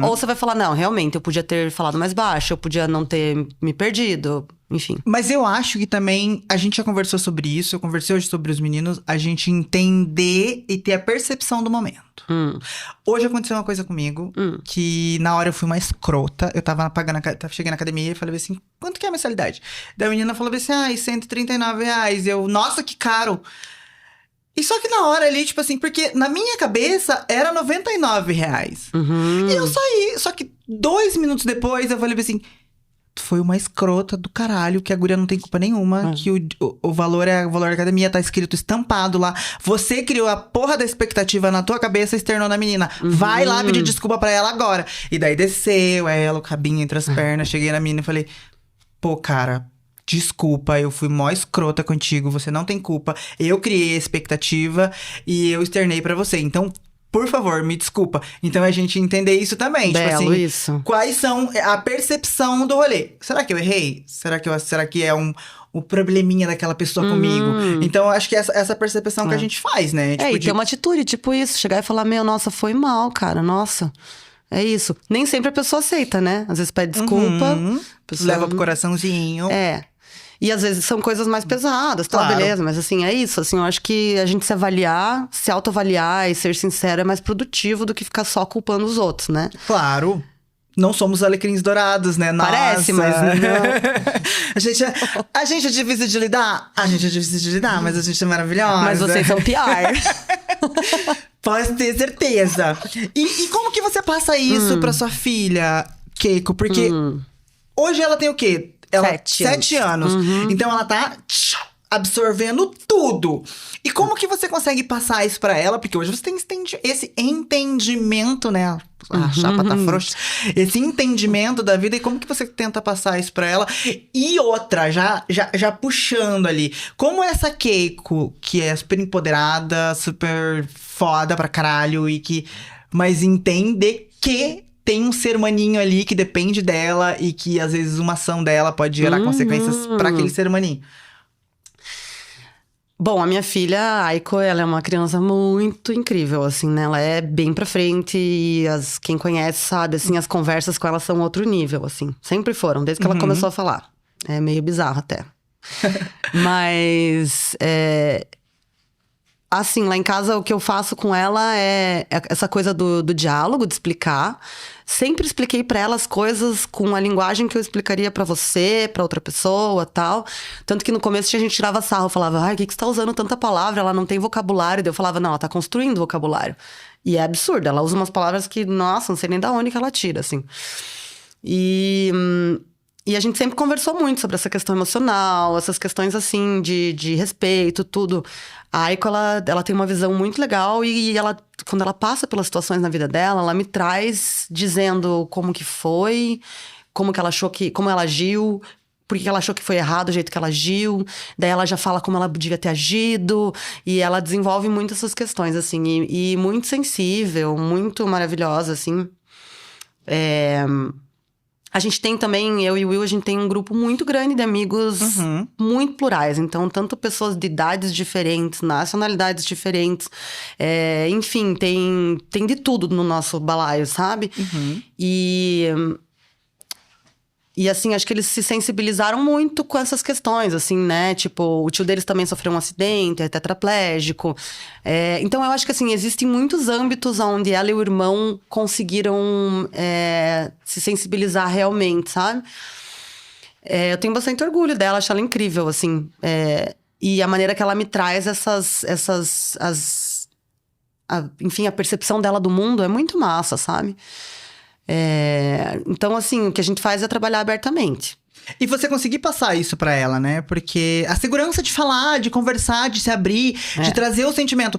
Ou você vai falar... Não, realmente, eu podia ter falado mais baixo. Eu podia não ter me perdido... Enfim. Mas eu acho que também, a gente já conversou sobre isso, eu conversei hoje sobre os meninos, a gente entender e ter a percepção do momento. Hoje aconteceu uma coisa comigo, que na hora eu fui uma escrota, eu tava cheguei na academia e falei assim, quanto que é a mensalidade? Daí a menina falou assim, R$139. Eu, nossa, que caro! E só que na hora ali, tipo assim, porque na minha cabeça era R$99. E eu saí, só que 2 minutos depois eu falei assim... Foi uma escrota do caralho, que a guria não tem culpa nenhuma, que o valor é o valor da academia, tá escrito estampado lá. Você criou a porra da expectativa na tua cabeça e externou na menina. Vai lá pedir desculpa pra ela agora. E daí desceu ela, o cabinho entre as pernas, cheguei na menina e falei, pô, cara, desculpa, eu fui mó escrota contigo, você não tem culpa. Eu criei a expectativa e eu externei pra você. Então, por favor, me desculpa. Então, a gente entender isso também. Belo, tipo assim, isso. quais são a percepção do rolê? Será que eu errei? Será que é o probleminha daquela pessoa comigo? Então, eu acho que essa percepção que a gente faz, né? E ter uma atitude, tipo isso. Chegar e falar, nossa, foi mal, cara, nossa. É isso. Nem sempre a pessoa aceita, né? Às vezes pede desculpa. A pessoa leva pro coraçãozinho. E às vezes são coisas mais pesadas, tá? Claro. Beleza, mas assim, é isso. Assim, eu acho que a gente se avaliar, se autoavaliar e ser sincero é mais produtivo do que ficar só culpando os outros, né? Claro. Não somos alecrins dourados, né? Parece, Nossa. mas não. a gente é difícil de lidar? A gente é difícil de lidar, mas a gente é maravilhosa. Mas vocês são pior. Pode ter certeza. E como que você passa isso pra sua filha, Keiko? Porque hoje ela tem o quê? Ela 7 anos. Então ela tá absorvendo tudo. E como que você consegue passar isso pra ela? Porque hoje você tem esse entendimento, né? A chapa tá frouxa. Esse entendimento da vida. E como que você tenta passar isso pra ela? E outra, já puxando ali. Como essa Keiko, que é super empoderada, super foda pra caralho. Mas entende que tem um ser humaninho ali que depende dela. E que às vezes uma ação dela pode gerar consequências pra aquele ser humaninho. Bom, a minha filha, a Aiko, ela é uma criança muito incrível, assim, né? Ela é bem pra frente e quem conhece sabe, assim, as conversas com ela são outro nível, assim. Sempre foram, desde que ela começou a falar. É meio bizarro até. Mas, assim, lá em casa o que eu faço com ela é essa coisa do diálogo, de explicar. Sempre expliquei pra ela as coisas com a linguagem que eu explicaria pra você, pra outra pessoa, tal. Tanto que no começo a gente tirava sarro, falava, ai, o que você tá usando tanta palavra? Ela não tem vocabulário. Daí eu falava, não, ela tá construindo vocabulário. E é absurdo, ela usa umas palavras que, nossa, não sei nem da onde que ela tira, assim. E a gente sempre conversou muito sobre essa questão emocional, essas questões, assim, de respeito, tudo. A Aiko, ela tem uma visão muito legal e ela, quando ela passa pelas situações na vida dela, ela me traz dizendo como que foi, como ela agiu, por que ela achou que foi errado o jeito que ela agiu. Daí ela já fala como ela devia ter agido. E ela desenvolve muito essas questões, assim. E muito sensível, muito maravilhosa, assim. A gente tem também, eu e o Will, a gente tem um grupo muito grande de amigos muito plurais. Então, tanto pessoas de idades diferentes, nacionalidades diferentes. Enfim, tem de tudo no nosso balaio, sabe? E assim, acho que eles se sensibilizaram muito com essas questões, assim, né? Tipo, o tio deles também sofreu um acidente, é tetraplégico. Então, eu acho que, assim, existem muitos âmbitos onde ela e o irmão conseguiram se sensibilizar realmente, sabe? Eu tenho bastante orgulho dela, acho ela incrível, assim. E a maneira que ela me traz enfim, a percepção dela do mundo é muito massa, sabe? Então, assim, o que a gente faz é trabalhar abertamente. E você conseguir passar isso pra ela, né? Porque a segurança de falar, de conversar, de se abrir, de trazer o sentimento.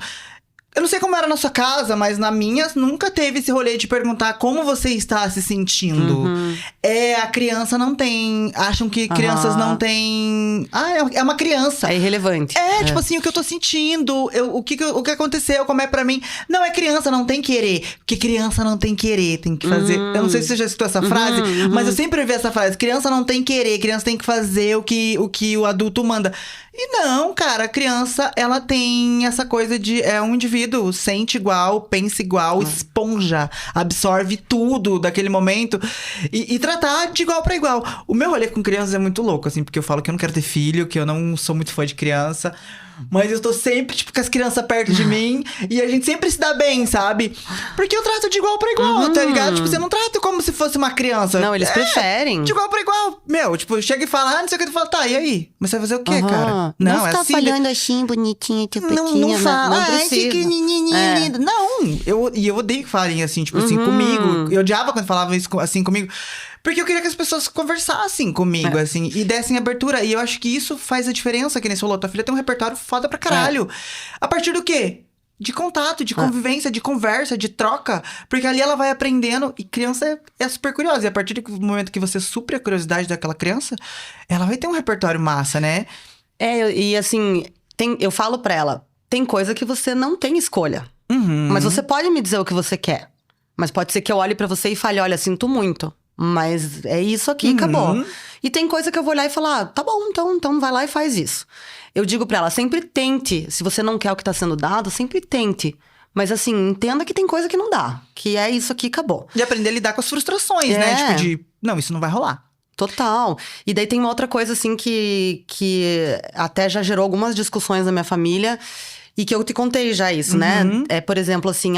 Eu não sei como era na sua casa, mas na minha nunca teve esse rolê de perguntar como você está se sentindo. A criança não tem. Acham que crianças não têm. É uma criança. É irrelevante. Tipo assim, o que eu tô sentindo, o que aconteceu, como é pra mim. Não, é criança, não tem querer. Porque criança não tem querer, tem que fazer. Eu não sei se você já citou essa frase, mas eu sempre vi essa frase. Criança não tem querer, criança tem que fazer o que o adulto manda. E não, cara, a criança, ela tem essa coisa de... É um indivíduo, sente igual, pensa igual, esponja, absorve tudo daquele momento. E tratar de igual pra igual. O meu rolê com crianças é muito louco, assim, porque eu falo que eu não quero ter filho, que eu não sou muito fã de criança. Mas eu tô sempre, tipo, com as crianças perto de mim. E a gente sempre se dá bem, sabe? Porque eu trato de igual pra igual, tá ligado? Tipo, você não trata como se fosse uma criança. Não, eles preferem. De igual pra igual. Meu, tipo, chega e fala, não sei o que. Tu fala, tá, e aí? Mas você vai fazer o quê, cara? Não é ficar assim. falando assim, bonitinha, tipo, Não fala. não Ai, precisa. que menininha linda. Não, eu odeio que falem assim, tipo assim, comigo. Eu odiava quando falavam isso assim comigo. Porque eu queria que as pessoas conversassem comigo, assim, e dessem abertura. E eu acho que isso faz a diferença, que nem você falou. Tua filha tem um repertório foda pra caralho. A partir do quê? De contato, de convivência, de conversa, de troca. Porque ali ela vai aprendendo. E criança é super curiosa. E a partir do momento que você supre a curiosidade daquela criança, ela vai ter um repertório massa, né? E assim, eu falo pra ela, tem coisa que você não tem escolha. Mas você pode me dizer o que você quer. Mas pode ser que eu olhe pra você e fale, olha, sinto muito. Mas é isso aqui, acabou. E tem coisa que eu vou olhar e falar, tá bom, então vai lá e faz isso. Eu digo pra ela, sempre tente. Se você não quer o que tá sendo dado, sempre tente. Mas assim, entenda que tem coisa que não dá. Que é isso aqui, acabou. De aprender a lidar com as frustrações, né? Tipo não, isso não vai rolar. Total. E daí tem uma outra coisa, assim, que até já gerou algumas discussões na minha família. E que eu te contei já isso, né? Por exemplo, assim,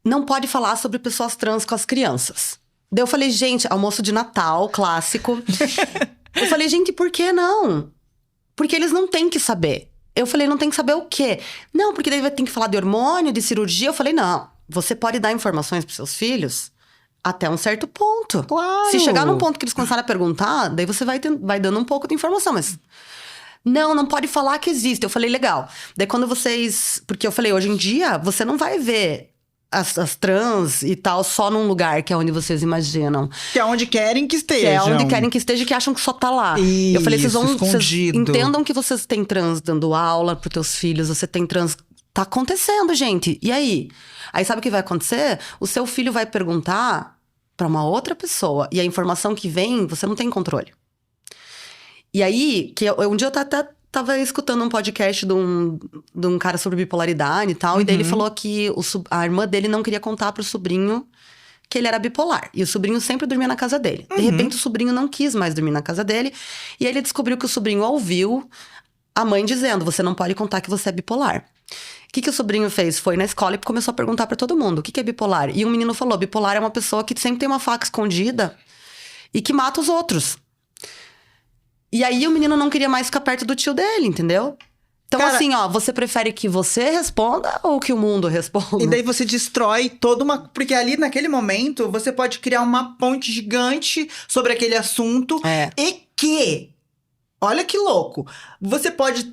não pode falar sobre pessoas trans com as crianças. Daí eu falei, gente, almoço de Natal, clássico. Eu falei, gente, por que não? Porque eles não têm que saber. Eu falei, não tem que saber o quê? Não, porque daí vai ter que falar de hormônio, de cirurgia. Eu falei, não, você pode dar informações pros seus filhos até um certo ponto. Claro. Se chegar num ponto que eles começarem a perguntar, daí você vai dando um pouco de informação, mas... Não pode falar que existe. Eu falei, legal. Daí quando vocês... Porque eu falei, hoje em dia, você não vai ver as trans e tal só num lugar que é onde vocês imaginam. Que é onde querem que estejam. Que é onde querem que esteja, que acham que só tá lá. Eu falei, vocês escondido. entendam que vocês têm trans dando aula pros teus filhos, você tem trans... Tá acontecendo, gente. E aí? Aí sabe o que vai acontecer? O seu filho vai perguntar pra uma outra pessoa. E a informação que vem, você não tem controle. E aí, um dia eu tava escutando um podcast de um cara sobre bipolaridade e tal. E daí ele falou que a irmã dele não queria contar pro sobrinho que ele era bipolar. E o sobrinho sempre dormia na casa dele. De repente, o sobrinho não quis mais dormir na casa dele. E aí ele descobriu que o sobrinho ouviu a mãe dizendo, você não pode contar que você é bipolar. O que o sobrinho fez? Foi na escola e começou a perguntar pra todo mundo, o que é bipolar? E um menino falou, bipolar é uma pessoa que sempre tem uma faca escondida e que mata os outros. E aí o menino não queria mais ficar perto do tio dele, entendeu? Então, Cara, assim, ó, você prefere que você responda ou que o mundo responda? E daí você destrói toda uma... Porque ali, naquele momento, você pode criar uma ponte gigante sobre aquele assunto. É. E que... Olha que louco. Você pode...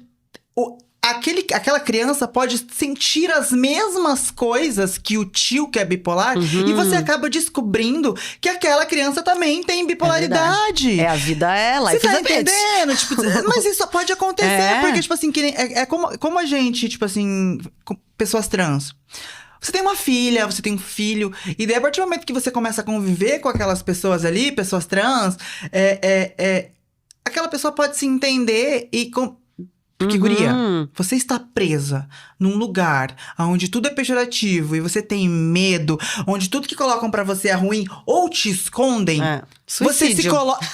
Aquela criança pode sentir as mesmas coisas que o tio que é bipolar. E você acaba descobrindo que aquela criança também tem bipolaridade. A vida é Você life tá is a bitch. entendendo? Tipo, mas isso pode acontecer, porque, tipo assim, é como a gente, tipo assim, pessoas trans. Você tem uma filha, você tem um filho, e daí a partir do momento que você começa a conviver com aquelas pessoas ali, pessoas trans, aquela pessoa pode se entender e... Porque, guria, você está presa num lugar onde tudo é pejorativo e você tem medo, onde tudo que colocam pra você é ruim ou te escondem. Você se coloca.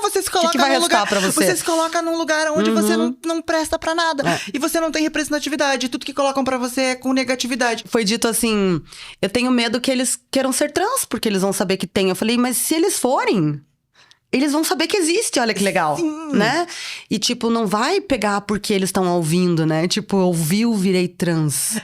Você se coloca que vai num lugar. restar pra você? Você se coloca num lugar onde você não presta pra nada. E você não tem representatividade. Tudo que colocam pra você é com negatividade. Foi dito assim, eu tenho medo que eles queiram ser trans, porque eles vão saber que tem. Eu falei, mas se eles forem... Eles vão saber que existe, olha que legal, né? E, tipo, não vai pegar porque eles estão ouvindo, né? Tipo, ouviu, virei trans.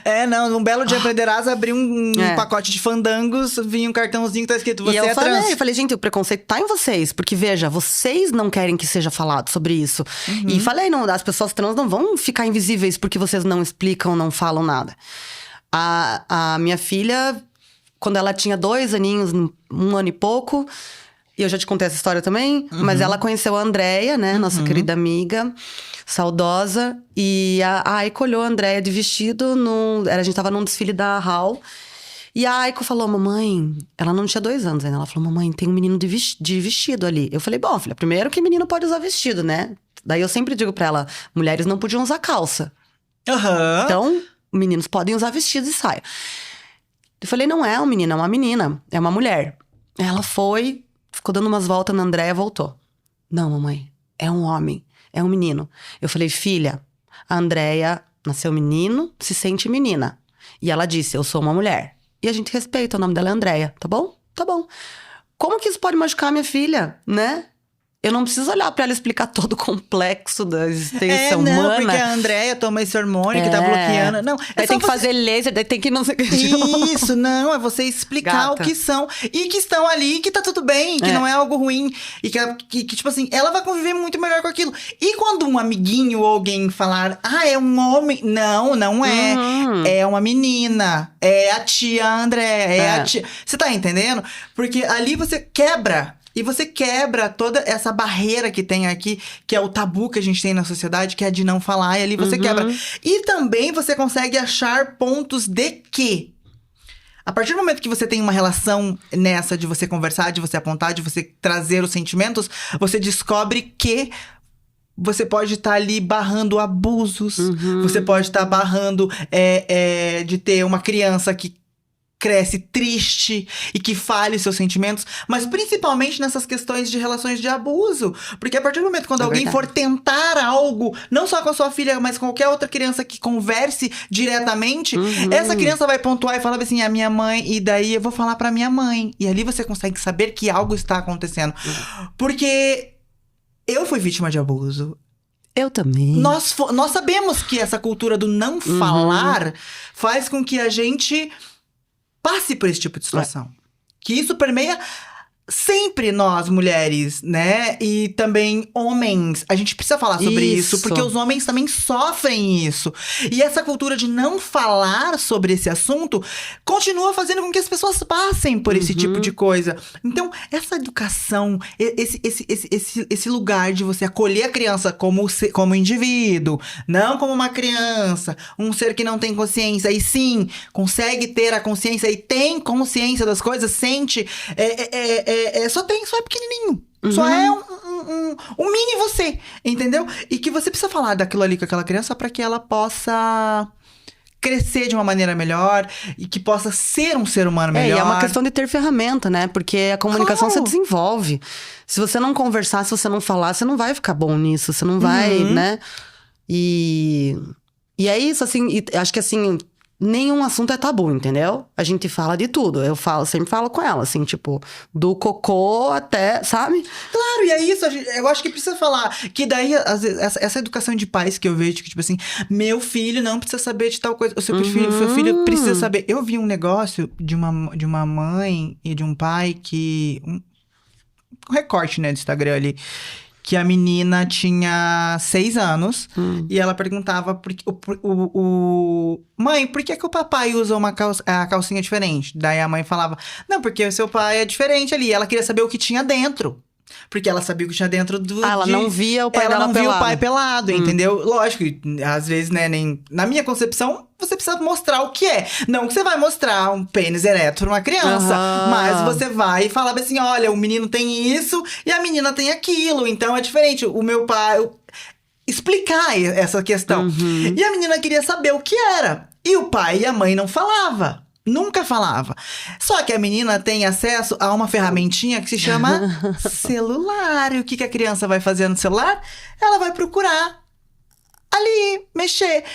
Num belo dia aprenderás, abri um pacote de fandangos, vinha um cartãozinho que tá escrito, você é trans. Eu falei, gente, o preconceito tá em vocês. Porque, veja, vocês não querem que seja falado sobre isso. E falei, não, as pessoas trans não vão ficar invisíveis porque vocês não explicam, não falam nada. A minha filha, quando ela tinha 2 aninhos, 1 ano e pouco... E eu já te contei essa história também, mas ela conheceu a Andréia, né? Nossa querida amiga, saudosa. E a Aiko olhou a Andréia de vestido, a gente tava num desfile da Hall. E a Aiko falou, mamãe... Ela não tinha 2 anos ainda. Ela falou, mamãe, tem um menino de vestido ali. Eu falei, bom, filha, primeiro que menino pode usar vestido, né? Daí eu sempre digo pra ela, mulheres não podiam usar calça. Então, meninos podem usar vestido e saia. Eu falei, não é um menino, é uma menina. É uma mulher. Ela foi... Ficou dando umas voltas na Andréia, voltou. Não, mamãe, é um homem, é um menino. Eu falei, filha, a Andréia nasceu menino, se sente menina. E ela disse, eu sou uma mulher. E a gente respeita, o nome dela é Andréia, tá bom? Tá bom. Como que isso pode machucar minha filha, né? Eu não preciso olhar pra ela explicar todo o complexo da existência humana. Porque a Andréia toma esse hormônio que tá bloqueando. Não, daí tem que fazer laser, daí tem que não sei o que. Isso, não, é você explicar o que são. E que estão ali, que tá tudo bem, que não é algo ruim. E que, tipo assim, ela vai conviver muito melhor com aquilo. E quando um amiguinho ou alguém falar, é um homem. Não é. É uma menina. É a tia Andréia. É a tia. Você tá entendendo? Porque ali você quebra. E você quebra toda essa barreira que tem aqui, que é o tabu que a gente tem na sociedade, que é de não falar, e ali você quebra. E também você consegue achar pontos de que, a partir do momento que você tem uma relação nessa de você conversar, de você apontar, de você trazer os sentimentos, você descobre que você pode estar ali barrando abusos, você pode estar barrando de ter uma criança que cresce triste e que fale seus sentimentos, mas principalmente nessas questões de relações de abuso. Porque a partir do momento quando alguém for tentar algo, não só com a sua filha, mas com qualquer outra criança que converse diretamente, essa criança vai pontuar e falar assim, a minha mãe, e daí eu vou falar pra minha mãe. E ali você consegue saber que algo está acontecendo. Porque eu fui vítima de abuso. Eu também. Nós sabemos que essa cultura do não falar faz com que a gente passe por esse tipo de situação. Que isso permeia sempre nós, mulheres, né? E também homens. A gente precisa falar sobre isso, porque os homens também sofrem isso. E essa cultura de não falar sobre esse assunto continua fazendo com que as pessoas passem por esse tipo de coisa. Então, essa educação, esse lugar de você acolher a criança como indivíduo, não como uma criança, um ser que não tem consciência, e sim, consegue ter a consciência e tem consciência das coisas, sente, só é pequenininho. Só é um mini você, entendeu? E que você precisa falar daquilo ali com aquela criança para que ela possa crescer de uma maneira melhor e que possa ser um ser humano melhor. E é uma questão de ter ferramenta, né? Porque a comunicação se desenvolve. Se você não conversar, se você não falar, você não vai ficar bom nisso. Você não vai, né? E é isso, assim, acho que assim, nenhum assunto é tabu, entendeu? A gente fala de tudo. Sempre falo com ela, assim, tipo, do cocô até, sabe? Claro, e é isso, eu acho que precisa falar. Que daí, às vezes, essa educação de pais que eu vejo, que tipo assim, meu filho não precisa saber de tal coisa, o seu filho precisa saber. Eu vi um negócio de uma mãe e de um pai que... Um recorte, né, do Instagram ali. Que a menina tinha 6 anos e ela perguntava mãe, por que o papai usa a calcinha diferente? Daí a mãe falava, não, porque o seu pai é diferente ali. Ela queria saber o que tinha dentro. Porque ela sabia o que tinha dentro do... ela não via o pai dela pelado. Ela não via o pai pelado, entendeu? Lógico, às vezes, né, nem... Na minha concepção, você precisa mostrar o que é. Não que você vai mostrar um pênis ereto pra uma criança. Mas você vai falar assim, olha, o menino tem isso e a menina tem aquilo. Então, é diferente. O meu pai... Explicar essa questão. E a menina queria saber o que era. E o pai e a mãe não falavam. Nunca falava. Só que a menina tem acesso a uma ferramentinha que se chama celular. E o que a criança vai fazer no celular? Ela vai procurar ali, mexer.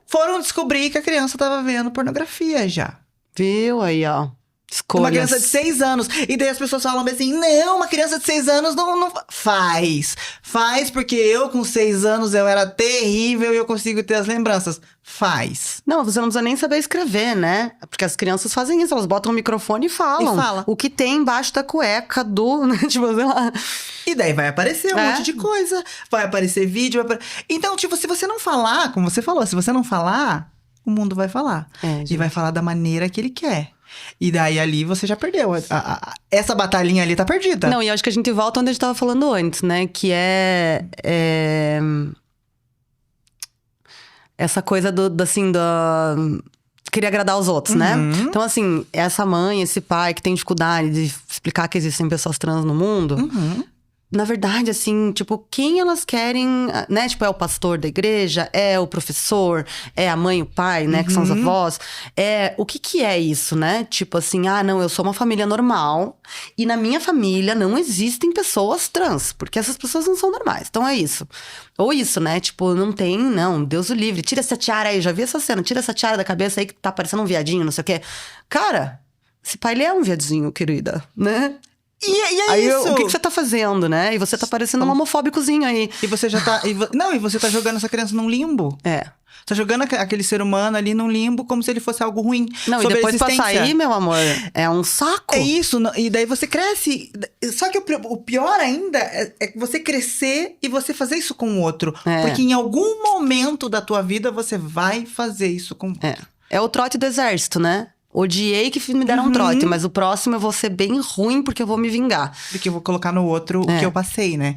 Foram descobrir que a criança estava vendo pornografia já. Viu aí, ó. Escolhas. Uma criança de 6 anos. E daí as pessoas falam assim, não, uma criança de 6 anos não faz. Faz porque eu com 6 anos eu era terrível e eu consigo ter as lembranças. Faz. Não, você não precisa nem saber escrever, né? Porque as crianças fazem isso, elas botam o microfone e falam. O que tem embaixo da cueca do... tipo, sei lá. E daí vai aparecer um monte de coisa. Vai aparecer vídeo. Então, tipo, se você não falar, como você falou, se você não falar, o mundo vai falar. E vai falar da maneira que ele quer. E daí ali você já perdeu. Essa batalhinha ali tá perdida. Não, e acho que a gente volta onde a gente tava falando antes, né? Que essa coisa querer agradar os outros, né? Então, assim, essa mãe, esse pai que tem dificuldade de explicar que existem pessoas trans no mundo... Na verdade, assim, tipo, quem elas querem, né? Tipo, é o pastor da igreja, é o professor, é a mãe e o pai, né? Que são os avós. O que é isso, né? Tipo assim, não, eu sou uma família normal e na minha família não existem pessoas trans, porque essas pessoas não são normais. Então é isso. Ou isso, né? Tipo, não, Deus o livre. Tira essa tiara aí, já vi essa cena. Tira essa tiara da cabeça aí que tá parecendo um viadinho, não sei o quê. Cara, esse pai, ele é um viadinho, querida, né? E é aí, isso. O que você tá fazendo, né? E você tá parecendo um homofóbicozinho aí. E você já tá... e você tá jogando essa criança num limbo. Tá jogando aquele ser humano ali num limbo como se ele fosse algo ruim. Não, e depois pra sair, meu amor, é um saco. É isso, e daí você cresce. Só que o pior ainda é você crescer e você fazer isso com o outro. Porque em algum momento da tua vida você vai fazer isso com o outro. É o trote do exército, né? Odiei que me deram um trote, mas o próximo eu vou ser bem ruim porque eu vou me vingar. Porque eu vou colocar no outro o que eu passei, né?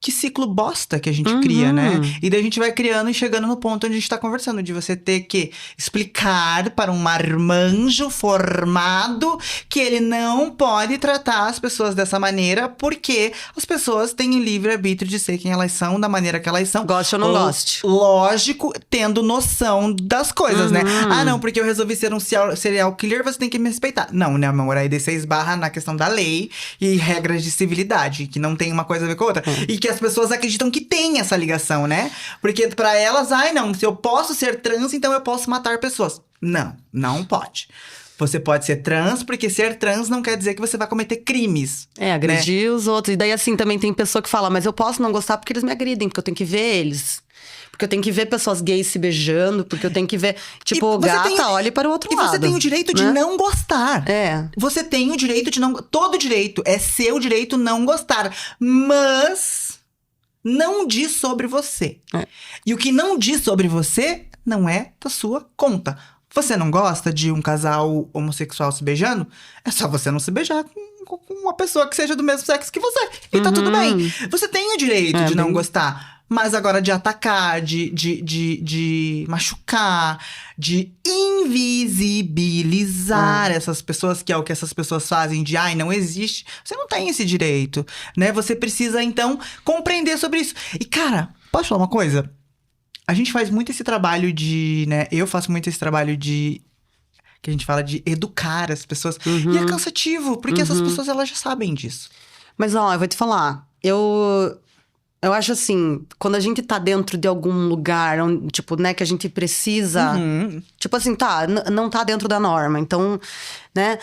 Que ciclo bosta que a gente cria, né? E daí a gente vai criando e chegando no ponto onde a gente tá conversando. De você ter que explicar para um marmanjo formado que ele não pode tratar as pessoas dessa maneira porque as pessoas têm o livre-arbítrio de ser quem elas são, da maneira que elas são. Goste ou não goste. Lógico, tendo noção das coisas, né? Não, porque eu resolvi ser um serial killer, você tem que me respeitar. Não, né, meu amor? Aí você esbarra na questão da lei e regras de civilidade, que não tem uma coisa a ver com a outra. E que as pessoas acreditam que tem essa ligação, né? Porque pra elas, não, se eu posso ser trans, então eu posso matar pessoas. Não pode. Você pode ser trans, porque ser trans não quer dizer que você vai cometer crimes. Agredir os outros. E daí, assim, também tem pessoa que fala, mas eu posso não gostar porque eles me agridem, porque eu tenho que ver eles. Porque eu tenho que ver pessoas gays se beijando, porque eu tenho que ver. Tipo, gata, olhe para o outro lado. E você tem o direito de não gostar. Você tem o direito de não. Todo direito. É seu direito não gostar. Mas não diz sobre você. E o que não diz sobre você não é da sua conta. Você não gosta de um casal homossexual se beijando? É só você não se beijar com uma pessoa que seja do mesmo sexo que você. E tá tudo bem. Você tem o direito de não gostar. Mas agora de atacar, de machucar, de invisibilizar essas pessoas, que é o que essas pessoas fazem, de ai, não existe. Você não tem esse direito, né? Você precisa, então, compreender sobre isso. E, cara, posso falar uma coisa? A gente faz muito esse trabalho de, né? Eu faço muito esse trabalho de... Que a gente fala de educar as pessoas. E é cansativo, porque essas pessoas, elas já sabem disso. Mas, ó, eu vou te falar. Eu acho assim, quando a gente tá dentro de algum lugar, onde, tipo, né, que a gente precisa... Tipo assim, não tá dentro da norma. Então, né,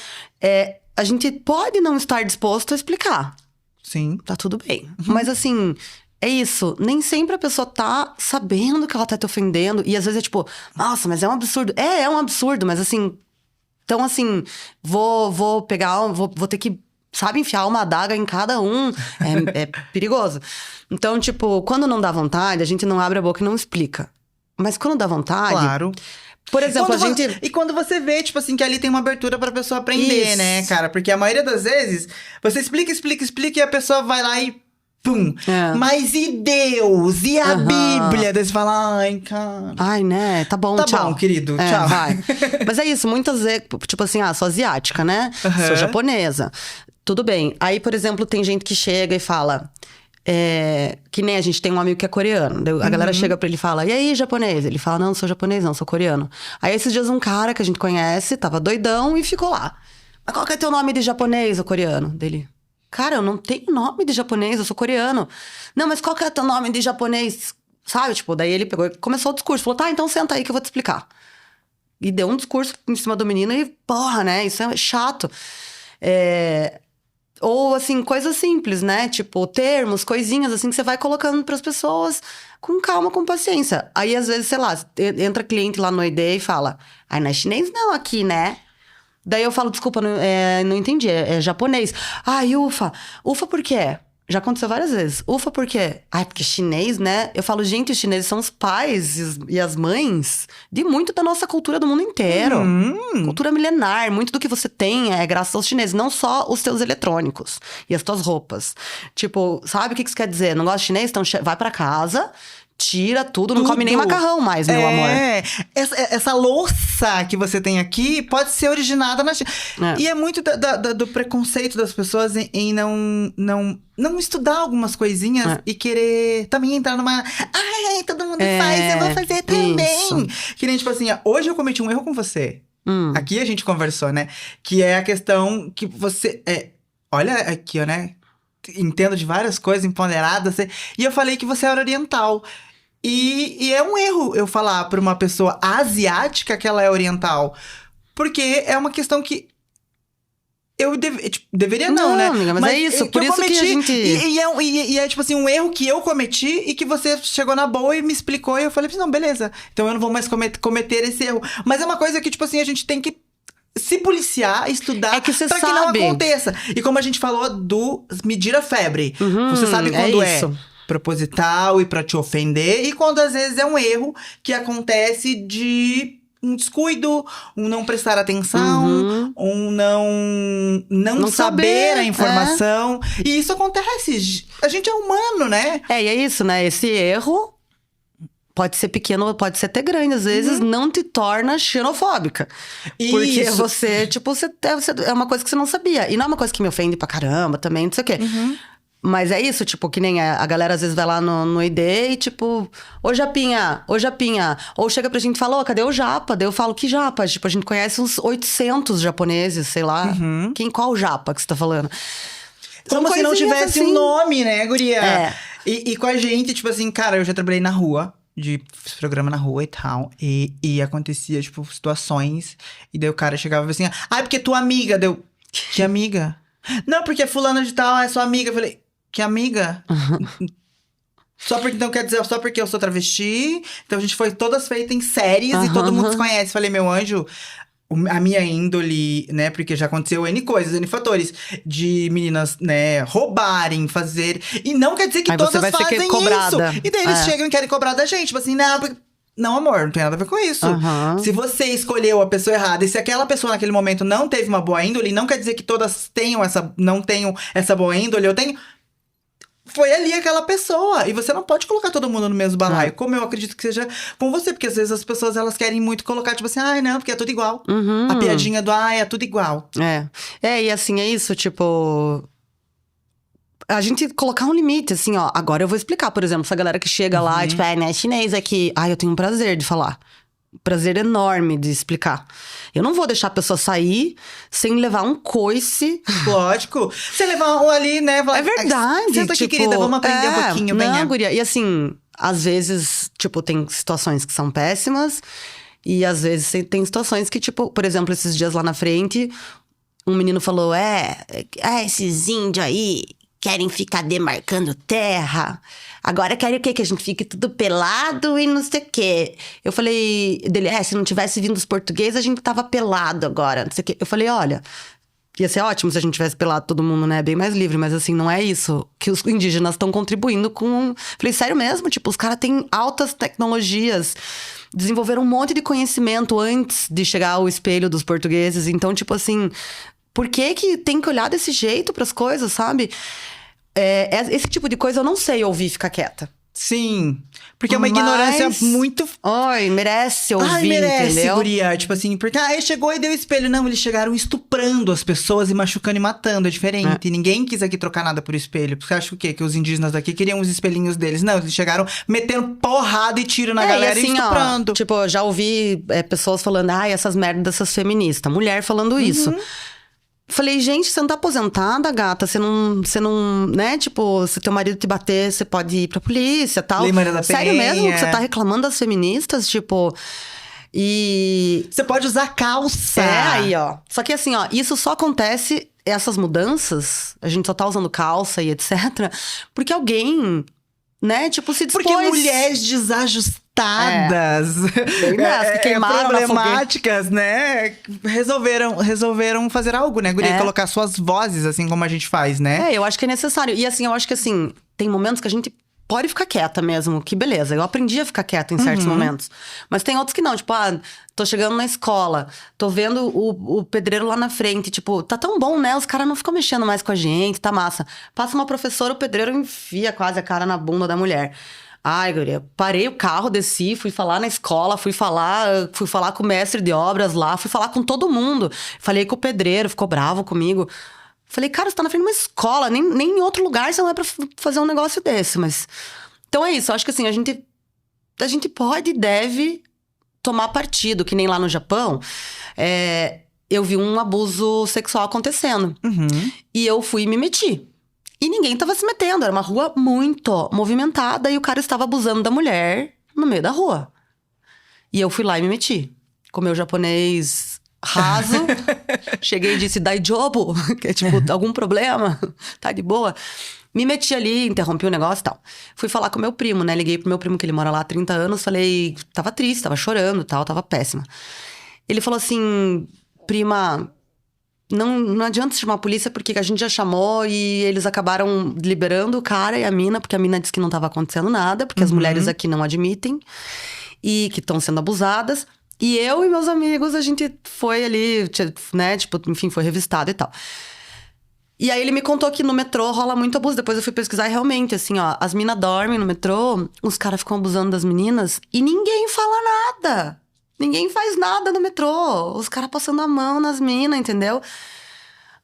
a gente pode não estar disposto a explicar. Sim. Tá tudo bem. Mas assim, é isso. Nem sempre a pessoa tá sabendo que ela tá te ofendendo. E às vezes é tipo, nossa, mas é um absurdo. É um absurdo, mas assim... Então, assim, vou pegar... Vou ter que... Sabe, enfiar uma adaga em cada um. É perigoso. Então, tipo, quando não dá vontade, a gente não abre a boca e não explica. Mas quando dá vontade... Claro. Por exemplo, E quando você vê, tipo assim, que ali tem uma abertura pra pessoa aprender, Isso. né, cara? Porque a maioria das vezes, você explica e a pessoa vai lá e... Pum! Mas e Deus? E a Bíblia? Daí você fala, ai, cara... Ai, né? Tá bom, Tá tchau. bom, querido, tchau. Vai. Mas é isso, muitas vezes, tipo assim, sou asiática, né? Sou japonesa. Tudo bem. Aí, por exemplo, tem gente que chega e fala... que nem a gente tem um amigo que é coreano. Daí a galera chega pra ele e fala, e aí, japonês? Ele fala, não sou japonês não, sou coreano. Aí esses dias um cara que a gente conhece, tava doidão e ficou lá. Mas qual que é teu nome de japonês ou coreano? Dele, cara, eu não tenho nome de japonês, eu sou coreano. Não, mas qual que é teu nome de japonês? Sabe, tipo, daí ele pegou e começou o discurso. Falou, tá, então senta aí que eu vou te explicar. E deu um discurso em cima do menino e, porra, né, isso é chato. Ou, assim, coisas simples, né? Tipo, termos, coisinhas, assim, que você vai colocando pras pessoas com calma, com paciência. Aí, às vezes, sei lá, entra cliente lá no ID e fala... Ai, não é chinês não aqui, né? Daí eu falo, desculpa, não entendi, é japonês. Ai, ufa. Ufa por quê? Já aconteceu várias vezes. Ufa por quê? Ai, porque chinês, né? Eu falo, gente, os chineses são os pais e as mães de muito da nossa cultura do mundo inteiro. Cultura milenar. Muito do que você tem é graças aos chineses. Não só os teus eletrônicos e as tuas roupas. Tipo, sabe o que isso quer dizer? Não gosta de chinês? Então vai pra casa... Tira tudo, não come nem macarrão mais, meu amor. Essa louça que você tem aqui pode ser originada na China. E é muito do preconceito das pessoas em não estudar algumas coisinhas e querer também entrar numa... Ai, todo mundo faz, eu vou fazer também. Isso. Que nem, tipo assim, hoje eu cometi um erro com você. Aqui a gente conversou, né? Que é a questão que você... olha aqui, ó, né? Entendo de várias coisas empoderadas. E eu falei que você era oriental. E é um erro eu falar pra uma pessoa asiática que ela é oriental. Porque é uma questão que eu deveria não, né? Amiga, mas é isso, por isso que a gente... E é tipo assim, um erro que eu cometi e que você chegou na boa e me explicou. E eu falei assim, não, beleza. Então eu não vou mais cometer esse erro. Mas é uma coisa que, tipo assim, a gente tem que se policiar, estudar, que pra que não aconteça. E como a gente falou do medir a febre. Você sabe quando é proposital e pra te ofender. E quando às vezes é um erro que acontece de um descuido, um não prestar atenção, um não saber a informação. E isso acontece. A gente é humano, né? E é isso, né? Esse erro... Pode ser pequeno, pode ser até grande. Às vezes não te torna xenofóbica. Porque você, tipo, é uma coisa que você não sabia. E não é uma coisa que me ofende pra caramba também, não sei o quê. Mas é isso, tipo, que nem a galera às vezes vai lá no ID e tipo... Ô Japinha. Ou chega pra gente e fala, cadê o Japa? Daí eu falo, que Japa? Tipo, a gente conhece uns 800 japoneses, sei lá. Qual Japa que você tá falando? Como se não tivesse um nome, né, guria? E com a gente, tipo assim, cara, eu já trabalhei na rua. de programa na rua e tal. E acontecia, tipo, situações. E daí o cara chegava assim, porque tua amiga. Deu, que amiga? Não, porque fulana de tal é sua amiga. Eu falei, que amiga? Só porque, então quer dizer, só porque eu sou travesti. Então a gente foi todas feitas em séries e todo mundo se conhece. Falei, meu anjo, a minha índole, né? Porque já aconteceu N coisas, N fatores. De meninas, né, roubarem, fazer. E não quer dizer que Aí todas você vai ser fazem cobrada. isso. E daí eles chegam e querem cobrar da gente. Tipo assim, não, amor, não tem nada a ver com isso. Se você escolheu a pessoa errada e se aquela pessoa naquele momento não teve uma boa índole, não quer dizer que todas não tenham essa boa índole. Eu tenho. Foi ali aquela pessoa. E você não pode colocar todo mundo no mesmo balaio. Como eu acredito que seja com você. Porque às vezes as pessoas, elas querem muito colocar, tipo assim, não, porque é tudo igual. A piadinha do, é tudo igual. E assim, é isso, tipo... A gente colocar um limite, assim, ó. Agora eu vou explicar, por exemplo, essa galera que chega lá, tipo, né, chinês aqui. Eu tenho um prazer de falar. Prazer enorme de explicar. Eu não vou deixar a pessoa sair sem levar um coice. Lógico. Você levar um ali, né? É verdade. Senta aqui, querida, vamos aprender um pouquinho. Não, guria. E assim, às vezes, tipo, tem situações que são péssimas. E às vezes tem situações que, tipo... Por exemplo, esses dias lá na frente, um menino falou... esses índios aí querem ficar demarcando terra. Agora querem o quê? Que a gente fique tudo pelado e não sei o quê. Eu falei dele, se não tivesse vindo os portugueses, a gente tava pelado agora, não sei o quê. Eu falei, olha, ia ser ótimo se a gente tivesse pelado todo mundo, né? Bem mais livre, mas assim, não é isso. Que os indígenas estão contribuindo com... Falei, sério mesmo? Tipo, os caras têm altas tecnologias, desenvolveram um monte de conhecimento antes de chegar ao espelho dos portugueses. Então, tipo assim, por que tem que olhar desse jeito pras coisas, sabe? Esse tipo de coisa eu não sei ouvir e ficar quieta. Sim. Porque é uma ignorância muito... merece ouvir, merece, entendeu? guria. Tipo assim, porque ele chegou e deu espelho. Não, eles chegaram estuprando as pessoas e machucando e matando. É diferente. Ninguém quis aqui trocar nada por espelho. Porque você acha o quê? Que os indígenas daqui queriam os espelhinhos deles. Não, eles chegaram metendo porrada e tiro na galera e estuprando. Tipo, eu já ouvi pessoas falando... essas merdas dessas feministas. Mulher falando isso. Falei, gente, você não tá aposentada, gata? Você não, né? Tipo, se teu marido te bater, você pode ir pra polícia e tal. Lei Maria da Sério Penha. mesmo que você tá reclamando das feministas? Tipo... E... Você pode usar calça. Aí, ó. Só que assim, ó, isso só acontece... Essas mudanças, a gente só tá usando calça e etc. Porque alguém... Né? Tipo, se dispôs. Porque mulheres desajustadas, que queimaram problemáticas, né? Resolveram fazer algo, né, guria? Colocar suas vozes, assim como a gente faz, né? Eu acho que é necessário. E assim, eu acho que assim, tem momentos que a gente pode ficar quieta mesmo, que beleza. Eu aprendi a ficar quieta em certos momentos. Mas tem outros que não, tipo, tô chegando na escola, tô vendo o pedreiro lá na frente, tipo, tá tão bom, né? Os caras não ficam mexendo mais com a gente, tá massa. Passa uma professora, o pedreiro enfia quase a cara na bunda da mulher. Ai, guria, parei o carro, desci, fui falar na escola, fui falar com o mestre de obras lá, fui falar com todo mundo. Falei com o pedreiro, ficou bravo comigo. Falei, cara, você tá na frente de uma escola, nem em outro lugar você não é pra fazer um negócio desse, mas... Então é isso, eu acho que assim, a gente pode e deve tomar partido, que nem lá no Japão, eu vi um abuso sexual acontecendo. E eu fui e me meti. E ninguém tava se metendo, era uma rua muito movimentada e o cara estava abusando da mulher no meio da rua. E eu fui lá e me meti. Com meu japonês raso, cheguei e disse, daijobu, que é tipo, algum problema? Tá de boa? Me meti ali, interrompi o negócio e tal. Fui falar com meu primo, né? Liguei pro meu primo, que ele mora lá há 30 anos. Falei, tava triste, tava chorando e tal, tava péssima. Ele falou assim, prima, não adianta chamar a polícia, porque a gente já chamou e eles acabaram liberando o cara e a mina, porque a mina disse que não tava acontecendo nada, porque as mulheres aqui não admitem e que estão sendo abusadas. E eu e meus amigos, a gente foi ali, né? Tipo, enfim, foi revistado e tal. E aí ele me contou que no metrô rola muito abuso. Depois eu fui pesquisar e realmente, assim, ó, as minas dormem no metrô, os caras ficam abusando das meninas e ninguém fala nada. Ninguém faz nada no metrô. Os caras passando a mão nas minas, entendeu?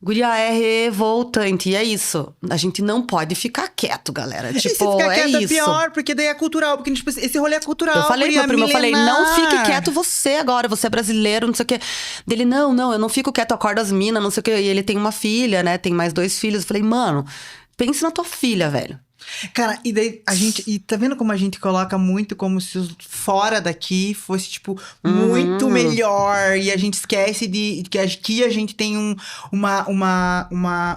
Guria, é revoltante. E é isso. A gente não pode ficar quieto, galera. Tipo, e se ficar quieto é isso. pior, porque daí é cultural. Porque tipo, esse rolê é cultural. Eu falei pro meu primo, eu falei, milenar. não fique quieto você agora. Você é brasileiro, não sei o quê. Dele, não, eu não fico quieto, eu acordo as minas, não sei o quê. E ele tem uma filha, né? Tem mais 2 filhos. Eu falei, mano, pense na tua filha, velho. Cara, e daí a gente. E tá vendo como a gente coloca muito como se os fora daqui fosse, tipo, muito melhor. E a gente esquece de que aqui a gente tem um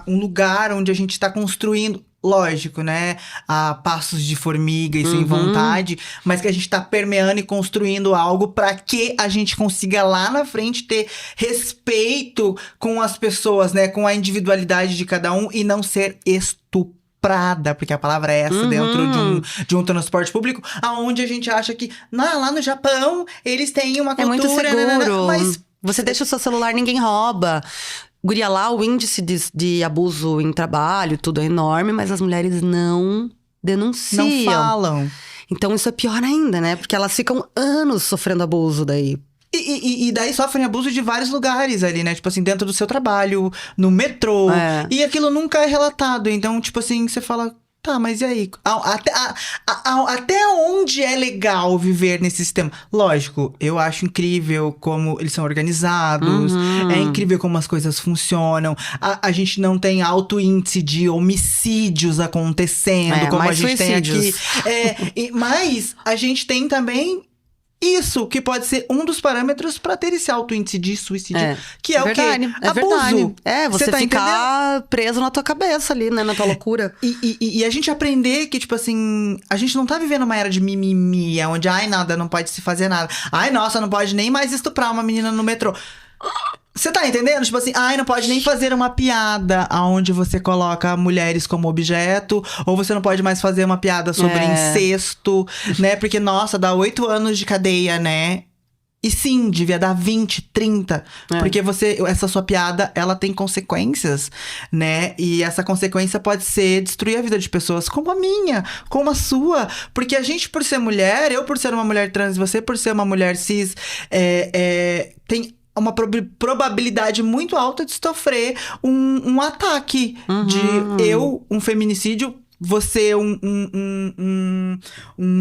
lugar onde a gente tá construindo. Lógico, né? A passos de formiga e sem vontade, mas que a gente tá permeando e construindo algo pra que a gente consiga lá na frente ter respeito com as pessoas, né? Com a individualidade de cada um e não ser estuprada, porque a palavra é essa dentro de um transporte público, aonde a gente acha que lá no Japão eles têm uma É muito cultura, seguro. mas Você deixa o seu celular, ninguém rouba. Guria, lá o índice de abuso em trabalho, tudo é enorme, mas as mulheres não denunciam. não falam. Então isso é pior ainda, né? Porque elas ficam anos sofrendo abuso daí. E daí sofrem abuso de vários lugares ali, né? Tipo assim, dentro do seu trabalho, no metrô. É. E aquilo nunca é relatado. Então, tipo assim, você fala, tá, mas e aí? Até onde é legal viver nesse sistema? Lógico, eu acho incrível como eles são organizados. É incrível como as coisas funcionam. A gente não tem alto índice de homicídios acontecendo, como a mais gente tem aqui. suicídios. Mas a gente tem também isso, que pode ser um dos parâmetros pra ter esse alto índice de suicídio. Que é o quê? verdade, é Abuso. verdade. É, você tá ficar preso na tua cabeça ali, né? Na tua loucura. E a gente aprender que, tipo assim, a gente não tá vivendo uma era de mimimi, onde, ai, nada, não pode se fazer nada. Ai, nossa, não pode nem mais estuprar uma menina no metrô. Você tá entendendo? Tipo assim, ai, não pode nem fazer uma piada onde você coloca mulheres como objeto, ou você não pode mais fazer uma piada sobre incesto, né? Porque, nossa, dá 8 anos de cadeia, né? E sim, devia dar 20, 30. Porque essa sua piada, ela tem consequências, né? E essa consequência pode ser destruir a vida de pessoas como a minha, como a sua. Porque a gente, por ser mulher, eu por ser uma mulher trans, você por ser uma mulher cis, tem uma probabilidade muito alta de sofrer um ataque de um feminicídio, você um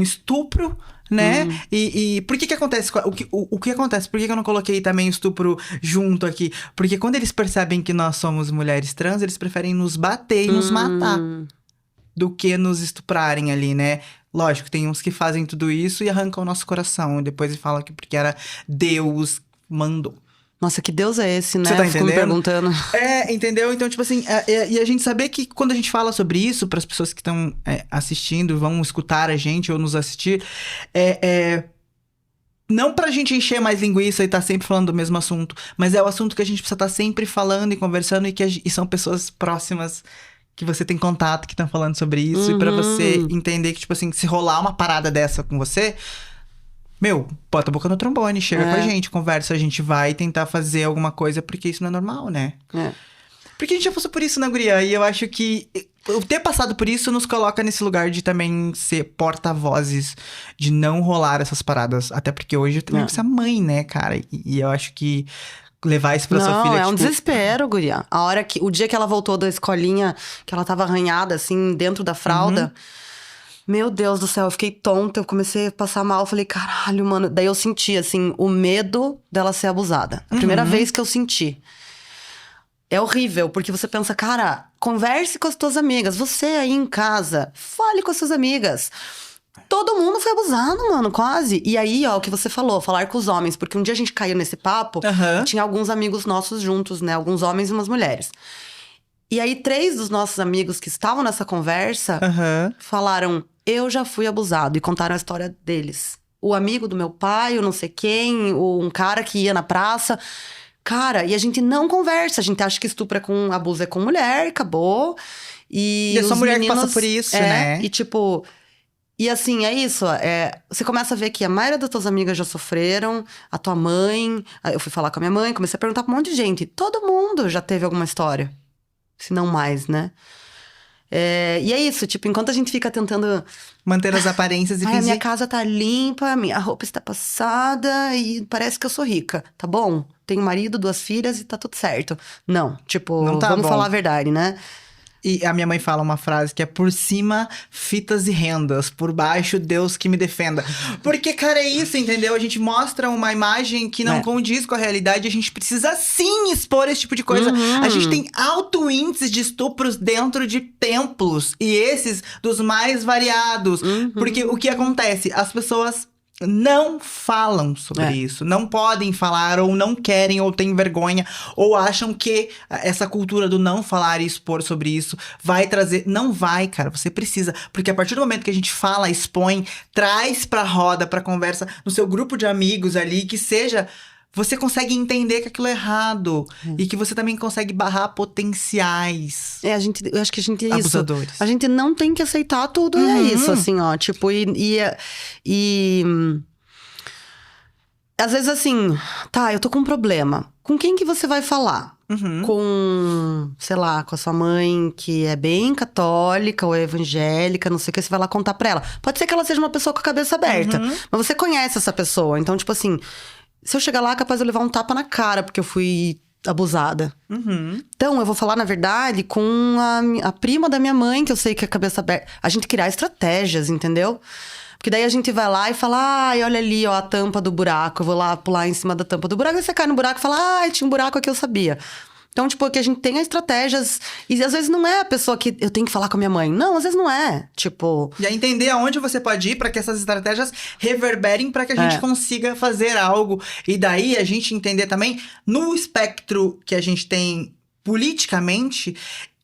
estupro, né? E por que acontece? O que acontece? Por que eu não coloquei também o estupro junto aqui? Porque quando eles percebem que nós somos mulheres trans, eles preferem nos bater e nos matar do que nos estuprarem ali, né? Lógico, tem uns que fazem tudo isso e arrancam o nosso coração. E depois falam que porque era Deus mandou. Nossa, que Deus é esse, né? Você tá Eu fico me entendendo? perguntando. Entendeu? Então, tipo assim, e a gente saber que quando a gente fala sobre isso, para as pessoas que estão assistindo, vão escutar a gente ou nos assistir, não pra gente encher mais linguiça e tá sempre falando do mesmo assunto, mas é o assunto que a gente precisa estar sempre falando e conversando e são pessoas próximas que você tem contato que estão falando sobre isso e pra você entender que, tipo assim, se rolar uma parada dessa com você, meu, bota a boca no trombone, chega com a gente, conversa, a gente vai tentar fazer alguma coisa, porque isso não é normal, né? Porque a gente já passou por isso, né, guria? E eu acho que eu ter passado por isso nos coloca nesse lugar de também ser porta-vozes, de não rolar essas paradas. Até porque hoje eu tenho que ser mãe, né, cara? E eu acho que levar isso pra sua filha, é um tipo, desespero, guria. O dia que ela voltou da escolinha, que ela tava arranhada, assim, dentro da fralda... Meu Deus do céu, eu fiquei tonta, eu comecei a passar mal, eu falei, caralho, mano. Daí eu senti, assim, o medo dela ser abusada. A primeira vez que eu senti. É horrível, porque você pensa, cara, converse com as tuas amigas. Você aí em casa, fale com as suas amigas. Todo mundo foi abusado, mano, quase. E aí, ó, o que você falou, falar com os homens. Porque um dia a gente caiu nesse papo, e tinha alguns amigos nossos juntos, né? Alguns homens e umas mulheres. E aí, 3 dos nossos amigos que estavam nessa conversa falaram... Eu já fui abusado, e contaram a história deles. O amigo do meu pai, o não sei quem, um cara que ia na praça. Cara, e a gente não conversa. A gente acha que estupro com abuso é com mulher, acabou. E é só os mulher meninos, que passa por isso, né? E tipo... E assim, é isso. Você começa a ver que a maioria das tuas amigas já sofreram. A tua mãe... Eu fui falar com a minha mãe, comecei a perguntar pra um monte de gente. Todo mundo já teve alguma história. Se não mais, né? E é isso, tipo, enquanto a gente fica tentando... manter as aparências e a fingir... minha casa tá limpa, a minha roupa está passada e parece que eu sou rica, tá bom? Tenho marido, 2 filhas e tá tudo certo. Não, tipo, Não tá vamos bom. falar a verdade, né? E a minha mãe fala uma frase que é: por cima, fitas e rendas, por baixo, Deus que me defenda. Porque, cara, é isso, entendeu? A gente mostra uma imagem que não condiz com a realidade. A gente precisa sim expor esse tipo de coisa. A gente tem alto índice de estupros dentro de templos. E esses dos mais variados. Porque o que acontece? As pessoas não falam sobre isso, não podem falar, ou não querem, ou têm vergonha, ou acham que essa cultura do não falar e expor sobre isso vai trazer. Não vai, cara, você precisa, porque a partir do momento que a gente fala, expõe, traz pra roda, pra conversa, no seu grupo de amigos ali, que seja, você consegue entender que aquilo é errado. E que você também consegue barrar potenciais eu acho que a gente é abusadores. isso. A gente não tem que aceitar tudo, e é isso, assim, ó. Tipo, às vezes, assim, tá, eu tô com um problema. Com quem que você vai falar? Com, sei lá, com a sua mãe, que é bem católica ou é evangélica, não sei o que, você vai lá contar pra ela. Pode ser que ela seja uma pessoa com a cabeça aberta, mas você conhece essa pessoa. Então, tipo assim, se eu chegar lá, é capaz de eu levar um tapa na cara, porque eu fui abusada. Então, eu vou falar, na verdade, com a prima da minha mãe, que eu sei que é cabeça aberta. A gente criar estratégias, entendeu? Porque daí a gente vai lá e fala: ai, olha ali, ó, a tampa do buraco. Eu vou lá pular em cima da tampa do buraco. E você cai no buraco e fala: ai, tinha um buraco aqui, eu sabia. Então, tipo, que a gente tenha estratégias. E às vezes não é a pessoa que eu tenho que falar com a minha mãe. Não, às vezes não é. Tipo... E aí entender aonde você pode ir pra que essas estratégias reverberem pra que a gente consiga fazer algo. E daí a gente entender também, no espectro que a gente tem politicamente,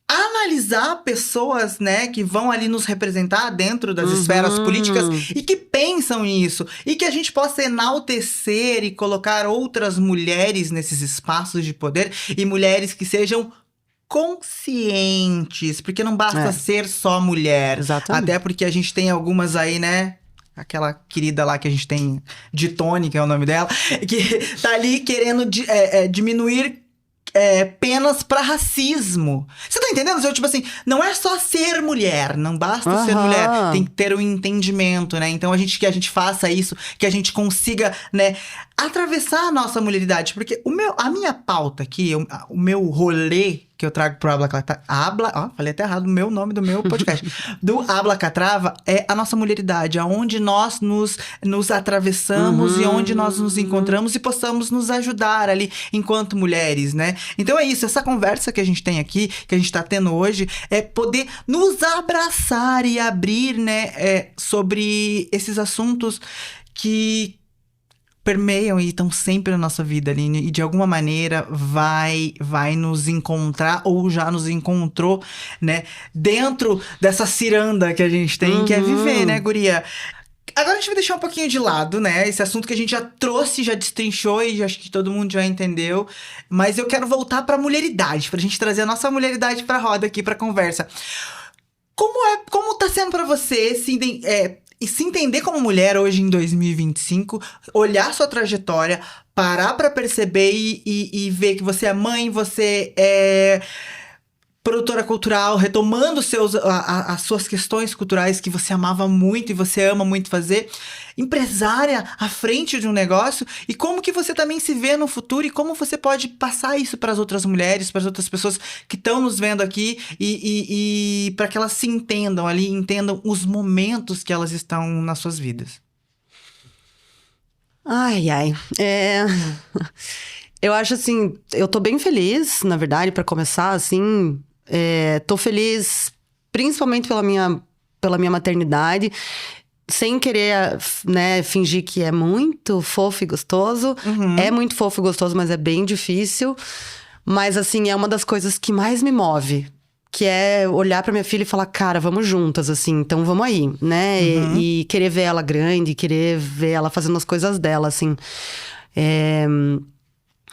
analisar pessoas, né, que vão ali nos representar dentro das esferas políticas e que pensam nisso. E que a gente possa enaltecer e colocar outras mulheres nesses espaços de poder, e mulheres que sejam conscientes, porque não basta ser só mulher. Exatamente. Até porque a gente tem algumas aí, né? Aquela querida lá que a gente tem, de Tony, que é o nome dela, que tá ali querendo diminuir penas pra racismo. Você tá entendendo? Tipo assim, não é só ser mulher, não basta ser mulher, tem que ter um entendimento, né? Então que a gente faça isso, que a gente consiga, né, atravessar a nossa mulheridade, porque a minha pauta aqui, o meu rolê que eu trago pro falei até errado o meu nome do meu podcast. Do Ablacatrava é a nossa mulheridade, aonde nós nos atravessamos e onde nós nos encontramos e possamos nos ajudar ali enquanto mulheres, né? Então é isso, essa conversa que a gente tem aqui, que a gente tá tendo hoje, é poder nos abraçar e abrir, né, sobre esses assuntos que permeiam e estão sempre na nossa vida, Aline, e de alguma maneira vai nos encontrar, ou já nos encontrou, né, dentro dessa ciranda que a gente tem, que é viver, né, guria? Agora a gente vai deixar um pouquinho de lado, né, esse assunto que a gente já trouxe, já destrinchou e acho que todo mundo já entendeu, mas eu quero voltar pra mulheridade, pra gente trazer a nossa mulheridade pra roda aqui, pra conversa. Como tá sendo pra você e se entender como mulher hoje em 2025, olhar sua trajetória, parar pra perceber e ver que você é mãe, você é produtora cultural, retomando as suas questões culturais que você amava muito e você ama muito fazer, empresária à frente de um negócio, e como que você também se vê no futuro e como você pode passar isso para as outras mulheres, para as outras pessoas que estão nos vendo aqui e para que elas se entendam ali, entendam os momentos que elas estão nas suas vidas. Ai. Eu acho assim, eu tô bem feliz, na verdade, pra começar, assim. Tô feliz principalmente pela minha maternidade, sem querer, né, fingir que é muito fofo e gostoso. É muito fofo e gostoso, mas é bem difícil. Mas, assim, é uma das coisas que mais me move. Que é olhar pra minha filha e falar: cara, vamos juntas, assim, então vamos aí, né? E querer ver ela grande, querer ver ela fazendo as coisas dela, assim.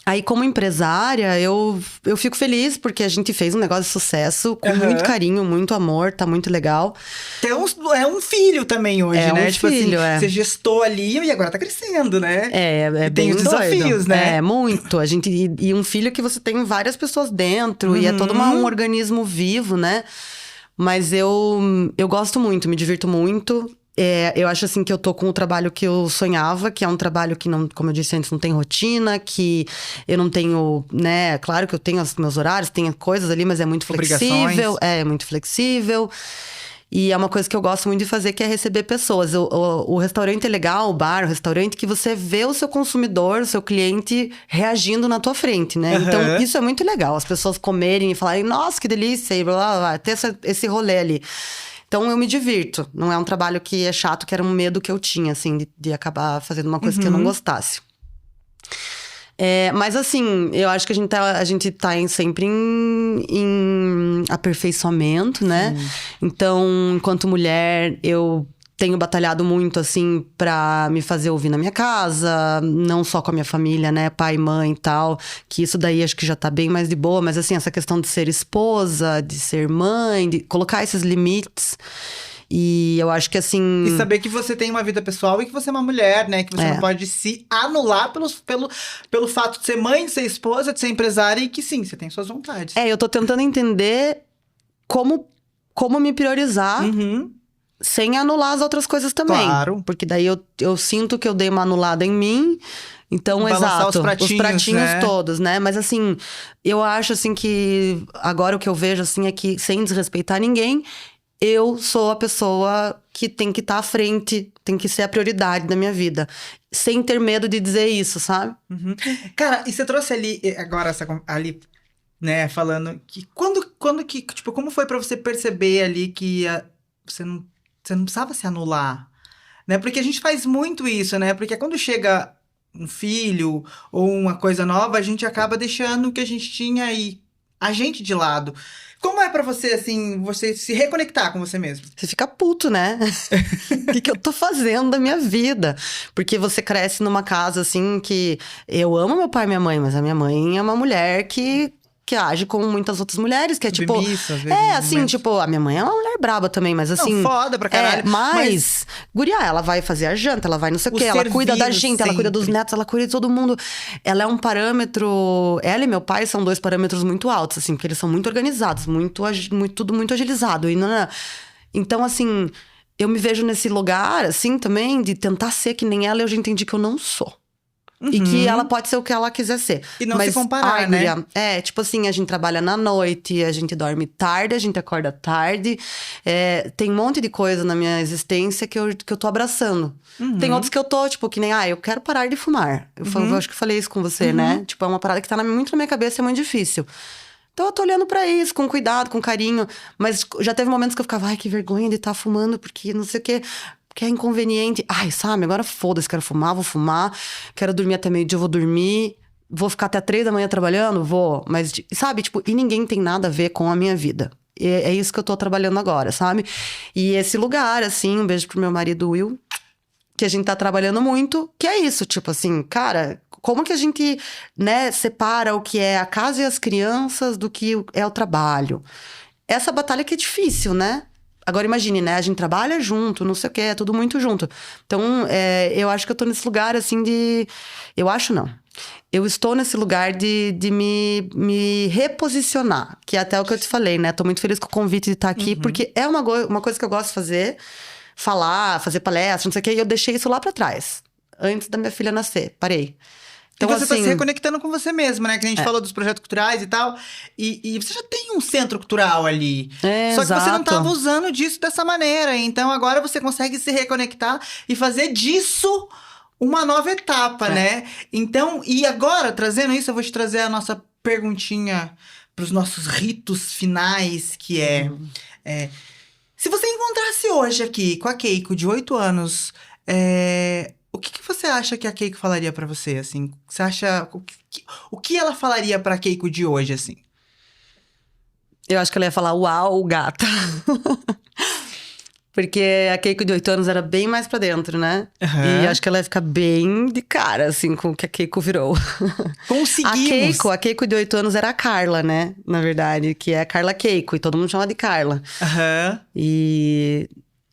Aí, como empresária, eu fico feliz porque a gente fez um negócio de sucesso com muito carinho, muito amor, tá muito legal. É um filho também hoje, né? Um filho, assim, você gestou ali e agora tá crescendo, né? E tem bem os desafios, né? Muito. E um filho que você tem várias pessoas dentro e é todo um organismo vivo, né? Mas eu gosto muito, me divirto muito. eu acho assim que eu tô com o trabalho que eu sonhava, que é um trabalho que não, como eu disse antes, não tem rotina, que eu não tenho, né? Claro que eu tenho os meus horários, tenho coisas ali, mas é muito flexível. Obrigações. É muito flexível. E é uma coisa que eu gosto muito de fazer, que é receber pessoas. O restaurante é legal, o bar, o restaurante, que você vê o seu consumidor, o seu cliente reagindo na tua frente, né? Aham. Então, isso é muito legal. As pessoas comerem e falarem, nossa, que delícia, e blá, blá, blá, ter esse rolê ali. Então, eu me divirto. Não é um trabalho que é chato, que era um medo que eu tinha, assim, de acabar fazendo uma coisa que eu não gostasse. Mas assim, eu acho que a gente tá sempre em aperfeiçoamento, né? Então, enquanto mulher, eu tenho batalhado muito, assim, pra me fazer ouvir na minha casa, não só com a minha família, né? Pai, mãe e tal. Que isso daí acho que já tá bem mais de boa, mas assim, essa questão de ser esposa, de ser mãe, de colocar esses limites. E eu acho que assim. E saber que você tem uma vida pessoal e que você é uma mulher, né? Que você não pode se anular pelo fato de ser mãe, de ser esposa, de ser empresária e que sim, você tem suas vontades. Eu tô tentando entender como me priorizar. Sem anular as outras coisas também. Claro. Porque daí eu sinto que eu dei uma anulada em mim. Então, Balançar exato. os pratinhos, né? todos, né? Mas assim, eu acho assim que agora o que eu vejo assim é que, sem desrespeitar ninguém, eu sou a pessoa que tem que estar à frente, tem que ser a prioridade da minha vida. Sem ter medo de dizer isso, sabe? Cara, e você trouxe ali, agora, ali, né, falando que quando que, tipo, como foi pra você perceber ali que você não precisava se anular, né? Porque a gente faz muito isso, né? Porque quando chega um filho ou uma coisa nova, a gente acaba deixando o que a gente tinha aí, a gente de lado. Como é pra você, assim, você se reconectar com você mesmo? Você fica puto, né? O que eu tô fazendo da minha vida? Porque você cresce numa casa, assim, que... Eu amo meu pai e minha mãe, mas a minha mãe é uma mulher que age como muitas outras mulheres, que é tipo... Submissa, às vezes, assim, momentos. tipo... A minha mãe é uma mulher braba também, mas assim... Não, foda pra caralho. Mas... Guria, ela vai fazer a janta, ela vai não sei o O quê. Ela cuida da servir gente, ela cuida dos sempre. netos, ela cuida de todo mundo. Ela é um parâmetro... Ela e meu pai são 2 parâmetros muito altos, assim. Porque eles são muito organizados, tudo muito agilizado. Então, assim... Eu me vejo nesse lugar, assim, também, de tentar ser que nem ela, e eu já entendi que eu não sou. E que ela pode ser o que ela quiser ser. E não se comparar, né? Guria, tipo assim, a gente trabalha na noite, a gente dorme tarde, a gente acorda tarde. Tem um monte de coisa na minha existência que eu tô abraçando. Tem outros que eu tô, tipo, que nem, eu quero parar de fumar. Eu acho que eu falei isso com você, né? Tipo, é uma parada que tá muito na minha cabeça, é muito difícil. Então eu tô olhando pra isso, com cuidado, com carinho. Mas já teve momentos que eu ficava, que vergonha de estar fumando, porque não sei o quê. Porque é inconveniente. Sabe, agora foda-se, quero fumar, vou fumar. Quero dormir até meio-dia, eu vou dormir. Vou ficar até 3 da manhã trabalhando? Vou. Mas, sabe, tipo, e ninguém tem nada a ver com a minha vida. É isso que eu tô trabalhando agora, sabe? E esse lugar, assim, um beijo pro meu marido Will, que a gente tá trabalhando muito, que é isso, tipo assim, cara, como que a gente, né, separa o que é a casa e as crianças do que é o trabalho? Essa batalha que é difícil, né? Agora imagine, né? A gente trabalha junto, não sei o quê, é tudo muito junto. Então, eu acho que eu tô nesse lugar, assim, de... Eu acho, não. Eu estou nesse lugar de me reposicionar. Que é até o que eu te falei, né? Tô muito feliz com o convite de estar aqui, porque é uma coisa que eu gosto de fazer. Falar, fazer palestra, não sei o quê. E eu deixei isso lá pra trás. Antes da minha filha nascer. Parei. Então, e você tá assim, se reconectando com você mesma, né? Que a gente falou dos projetos culturais e tal. E você já tem um centro cultural ali. Só que você não exato. tava usando disso dessa maneira. Então agora você consegue se reconectar e fazer disso uma nova etapa, né? Então, e agora, trazendo isso, eu vou te trazer a nossa perguntinha pros nossos ritos finais, que se você encontrasse hoje aqui com a Keiko, de 8 anos, o que você acha que a Keiko falaria pra você, assim? Você acha... O que ela falaria pra Keiko de hoje, assim? Eu acho que ela ia falar, uau, gata. Porque a Keiko de 8 anos era bem mais pra dentro, né? Uhum. E acho que ela ia ficar bem de cara, assim, com o que a Keiko virou. Conseguimos! A Keiko de 8 anos era a Carla, né? Na verdade, que é a Carla Keiko. E todo mundo chama de Carla. Aham. E...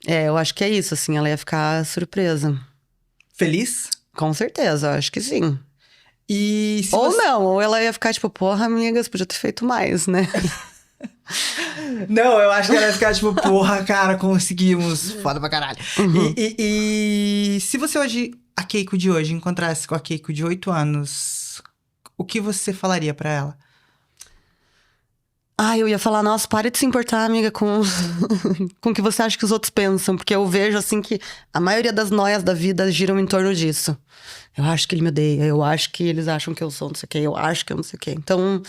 eu acho que é isso, assim. Ela ia ficar surpresa. Feliz? Com certeza, eu acho que sim. E se Ou você... não, ou ela ia ficar tipo, porra, amigas, podia ter feito mais, né? Não, eu acho que ela vai ficar tipo, porra, cara, conseguimos. Foda pra caralho. E se você hoje, a Keiko de hoje, encontrasse com a Keiko de 8 anos, o que você falaria pra ela? Eu ia falar, nossa, pare de se importar, amiga, com com o que você acha que os outros pensam. Porque eu vejo, assim, que a maioria das noias da vida giram em torno disso. Eu acho que ele me odeia, eu acho que eles acham que eu sou não sei o quê, eu acho que eu não sei o quê. Então,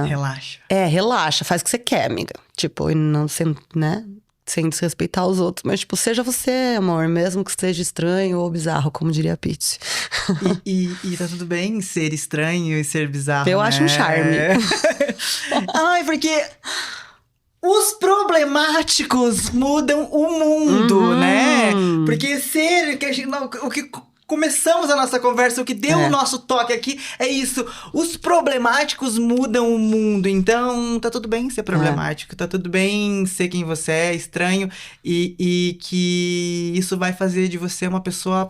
Relaxa. relaxa, faz o que você quer, amiga. Tipo, e não sem, né? Sem desrespeitar os outros. Mas, tipo, seja você, amor, mesmo que esteja estranho ou bizarro, como diria a Pitty. E tá tudo bem ser estranho e ser bizarro, Eu acho um charme. Ai, porque os problemáticos mudam o mundo, né? Porque ser que a gente, o que começamos a nossa conversa, o que deu o nosso toque aqui é isso. Os problemáticos mudam o mundo. Então, tá tudo bem ser problemático. Tá tudo bem ser quem você é, estranho. E que isso vai fazer de você uma pessoa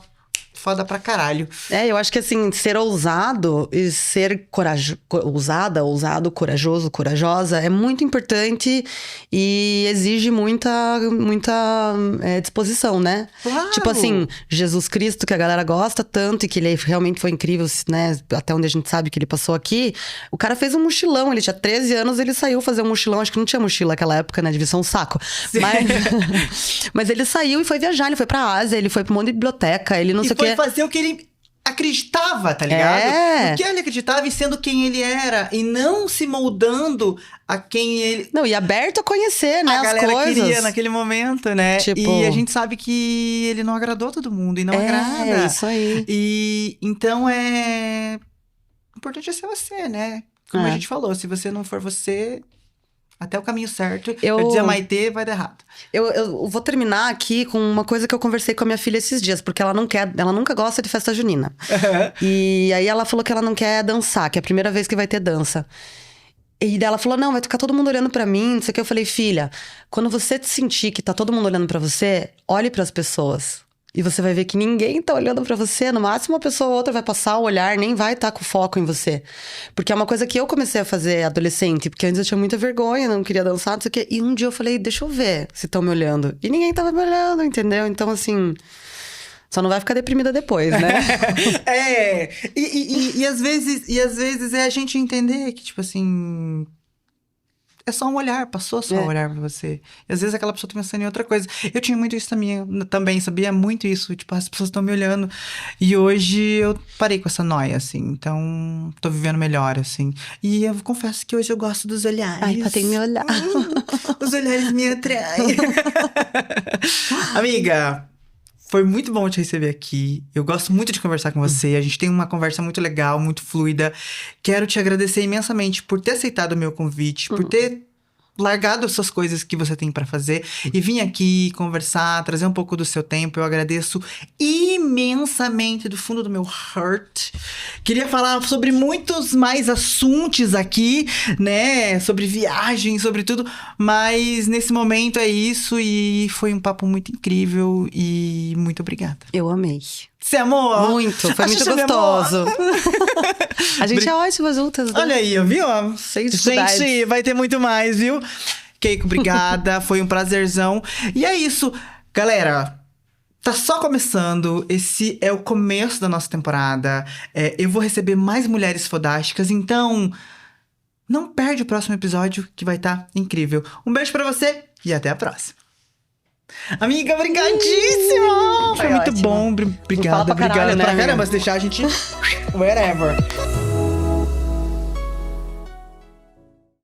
foda pra caralho. Eu acho que assim, ser ousado e ser ousado, corajoso, corajosa é muito importante e exige muita disposição, né? Claro! Tipo assim, Jesus Cristo, que a galera gosta tanto e que ele realmente foi incrível, né? Até onde a gente sabe que ele passou aqui. O cara fez um mochilão, ele tinha 13 anos, ele saiu fazer um mochilão. Acho que não tinha mochila naquela época, né? Devia ser um saco. Mas ele saiu e foi viajar, ele foi pra Ásia, ele foi pra um monte de biblioteca, ele não sei o quê. Foi fazer o que ele acreditava, tá ligado? O que ele acreditava e sendo quem ele era. E não se moldando a quem ele... Não, e aberto a conhecer, né, a as galera coisas. queria naquele momento, né? Tipo... E a gente sabe que ele não agradou todo mundo e não agrada. É isso aí. E então o importante é ser você, né? Como a gente falou, se você não for você... Até o caminho certo. Eu dizia Maitê, vai dar errado. Eu vou terminar aqui com uma coisa que eu conversei com a minha filha esses dias, porque ela nunca gosta de festa junina. E aí ela falou que ela não quer dançar, que é a primeira vez que vai ter dança. E daí ela falou, não, vai ficar todo mundo olhando pra mim, não sei o que. Eu falei, filha, quando você sentir que tá todo mundo olhando pra você, olhe pras pessoas. E você vai ver que ninguém tá olhando pra você. No máximo, uma pessoa ou outra vai passar o olhar, nem vai estar com foco em você. Porque é uma coisa que eu comecei a fazer adolescente. Porque antes eu tinha muita vergonha, não queria dançar, não sei o quê. E um dia eu falei, deixa eu ver se estão me olhando. E ninguém tava me olhando, entendeu? Então, assim... Só não vai ficar deprimida depois, né? E às vezes é a gente entender que, tipo assim... É só um olhar, passou só um olhar pra você. E às vezes aquela pessoa tá pensando em outra coisa. Eu tinha muito isso também, sabia? Muito isso. Tipo, as pessoas estão me olhando. E hoje eu parei com essa noia, assim. Então, tô vivendo melhor, assim. E eu confesso que hoje eu gosto dos olhares. Ai, pra ter que me olhar. Os olhares me atraem. Amiga... Foi muito bom te receber aqui. Eu gosto muito de conversar com você. A gente tem uma conversa muito legal, muito fluida. Quero te agradecer imensamente por ter aceitado o meu convite, por ter largado essas coisas que você tem pra fazer e vir aqui conversar, trazer um pouco do seu tempo. Eu agradeço imensamente do fundo do meu heart. Queria falar sobre muitos mais assuntos aqui, né? Sobre viagem, sobre tudo. Mas nesse momento é isso e foi um papo muito incrível e muito obrigada. Eu amei. Você amou? Muito, foi muito gostoso. A gente é ótima juntas, né? Olha aí, viu? Sem dificuldades. Gente, vai ter muito mais, viu? Keiko, obrigada. Foi um prazerzão. E é isso. Galera, tá só começando. Esse é o começo da nossa temporada. Eu vou receber mais mulheres fodásticas. Então, não perde o próximo episódio, que vai estar incrível. Um beijo pra você e até a próxima. Amiga, obrigadíssimo! Foi muito ótimo. bom. Obrigada, Fala pra caralho, obrigada né, pra amiga? caramba. Se deixar a gente... Wherever.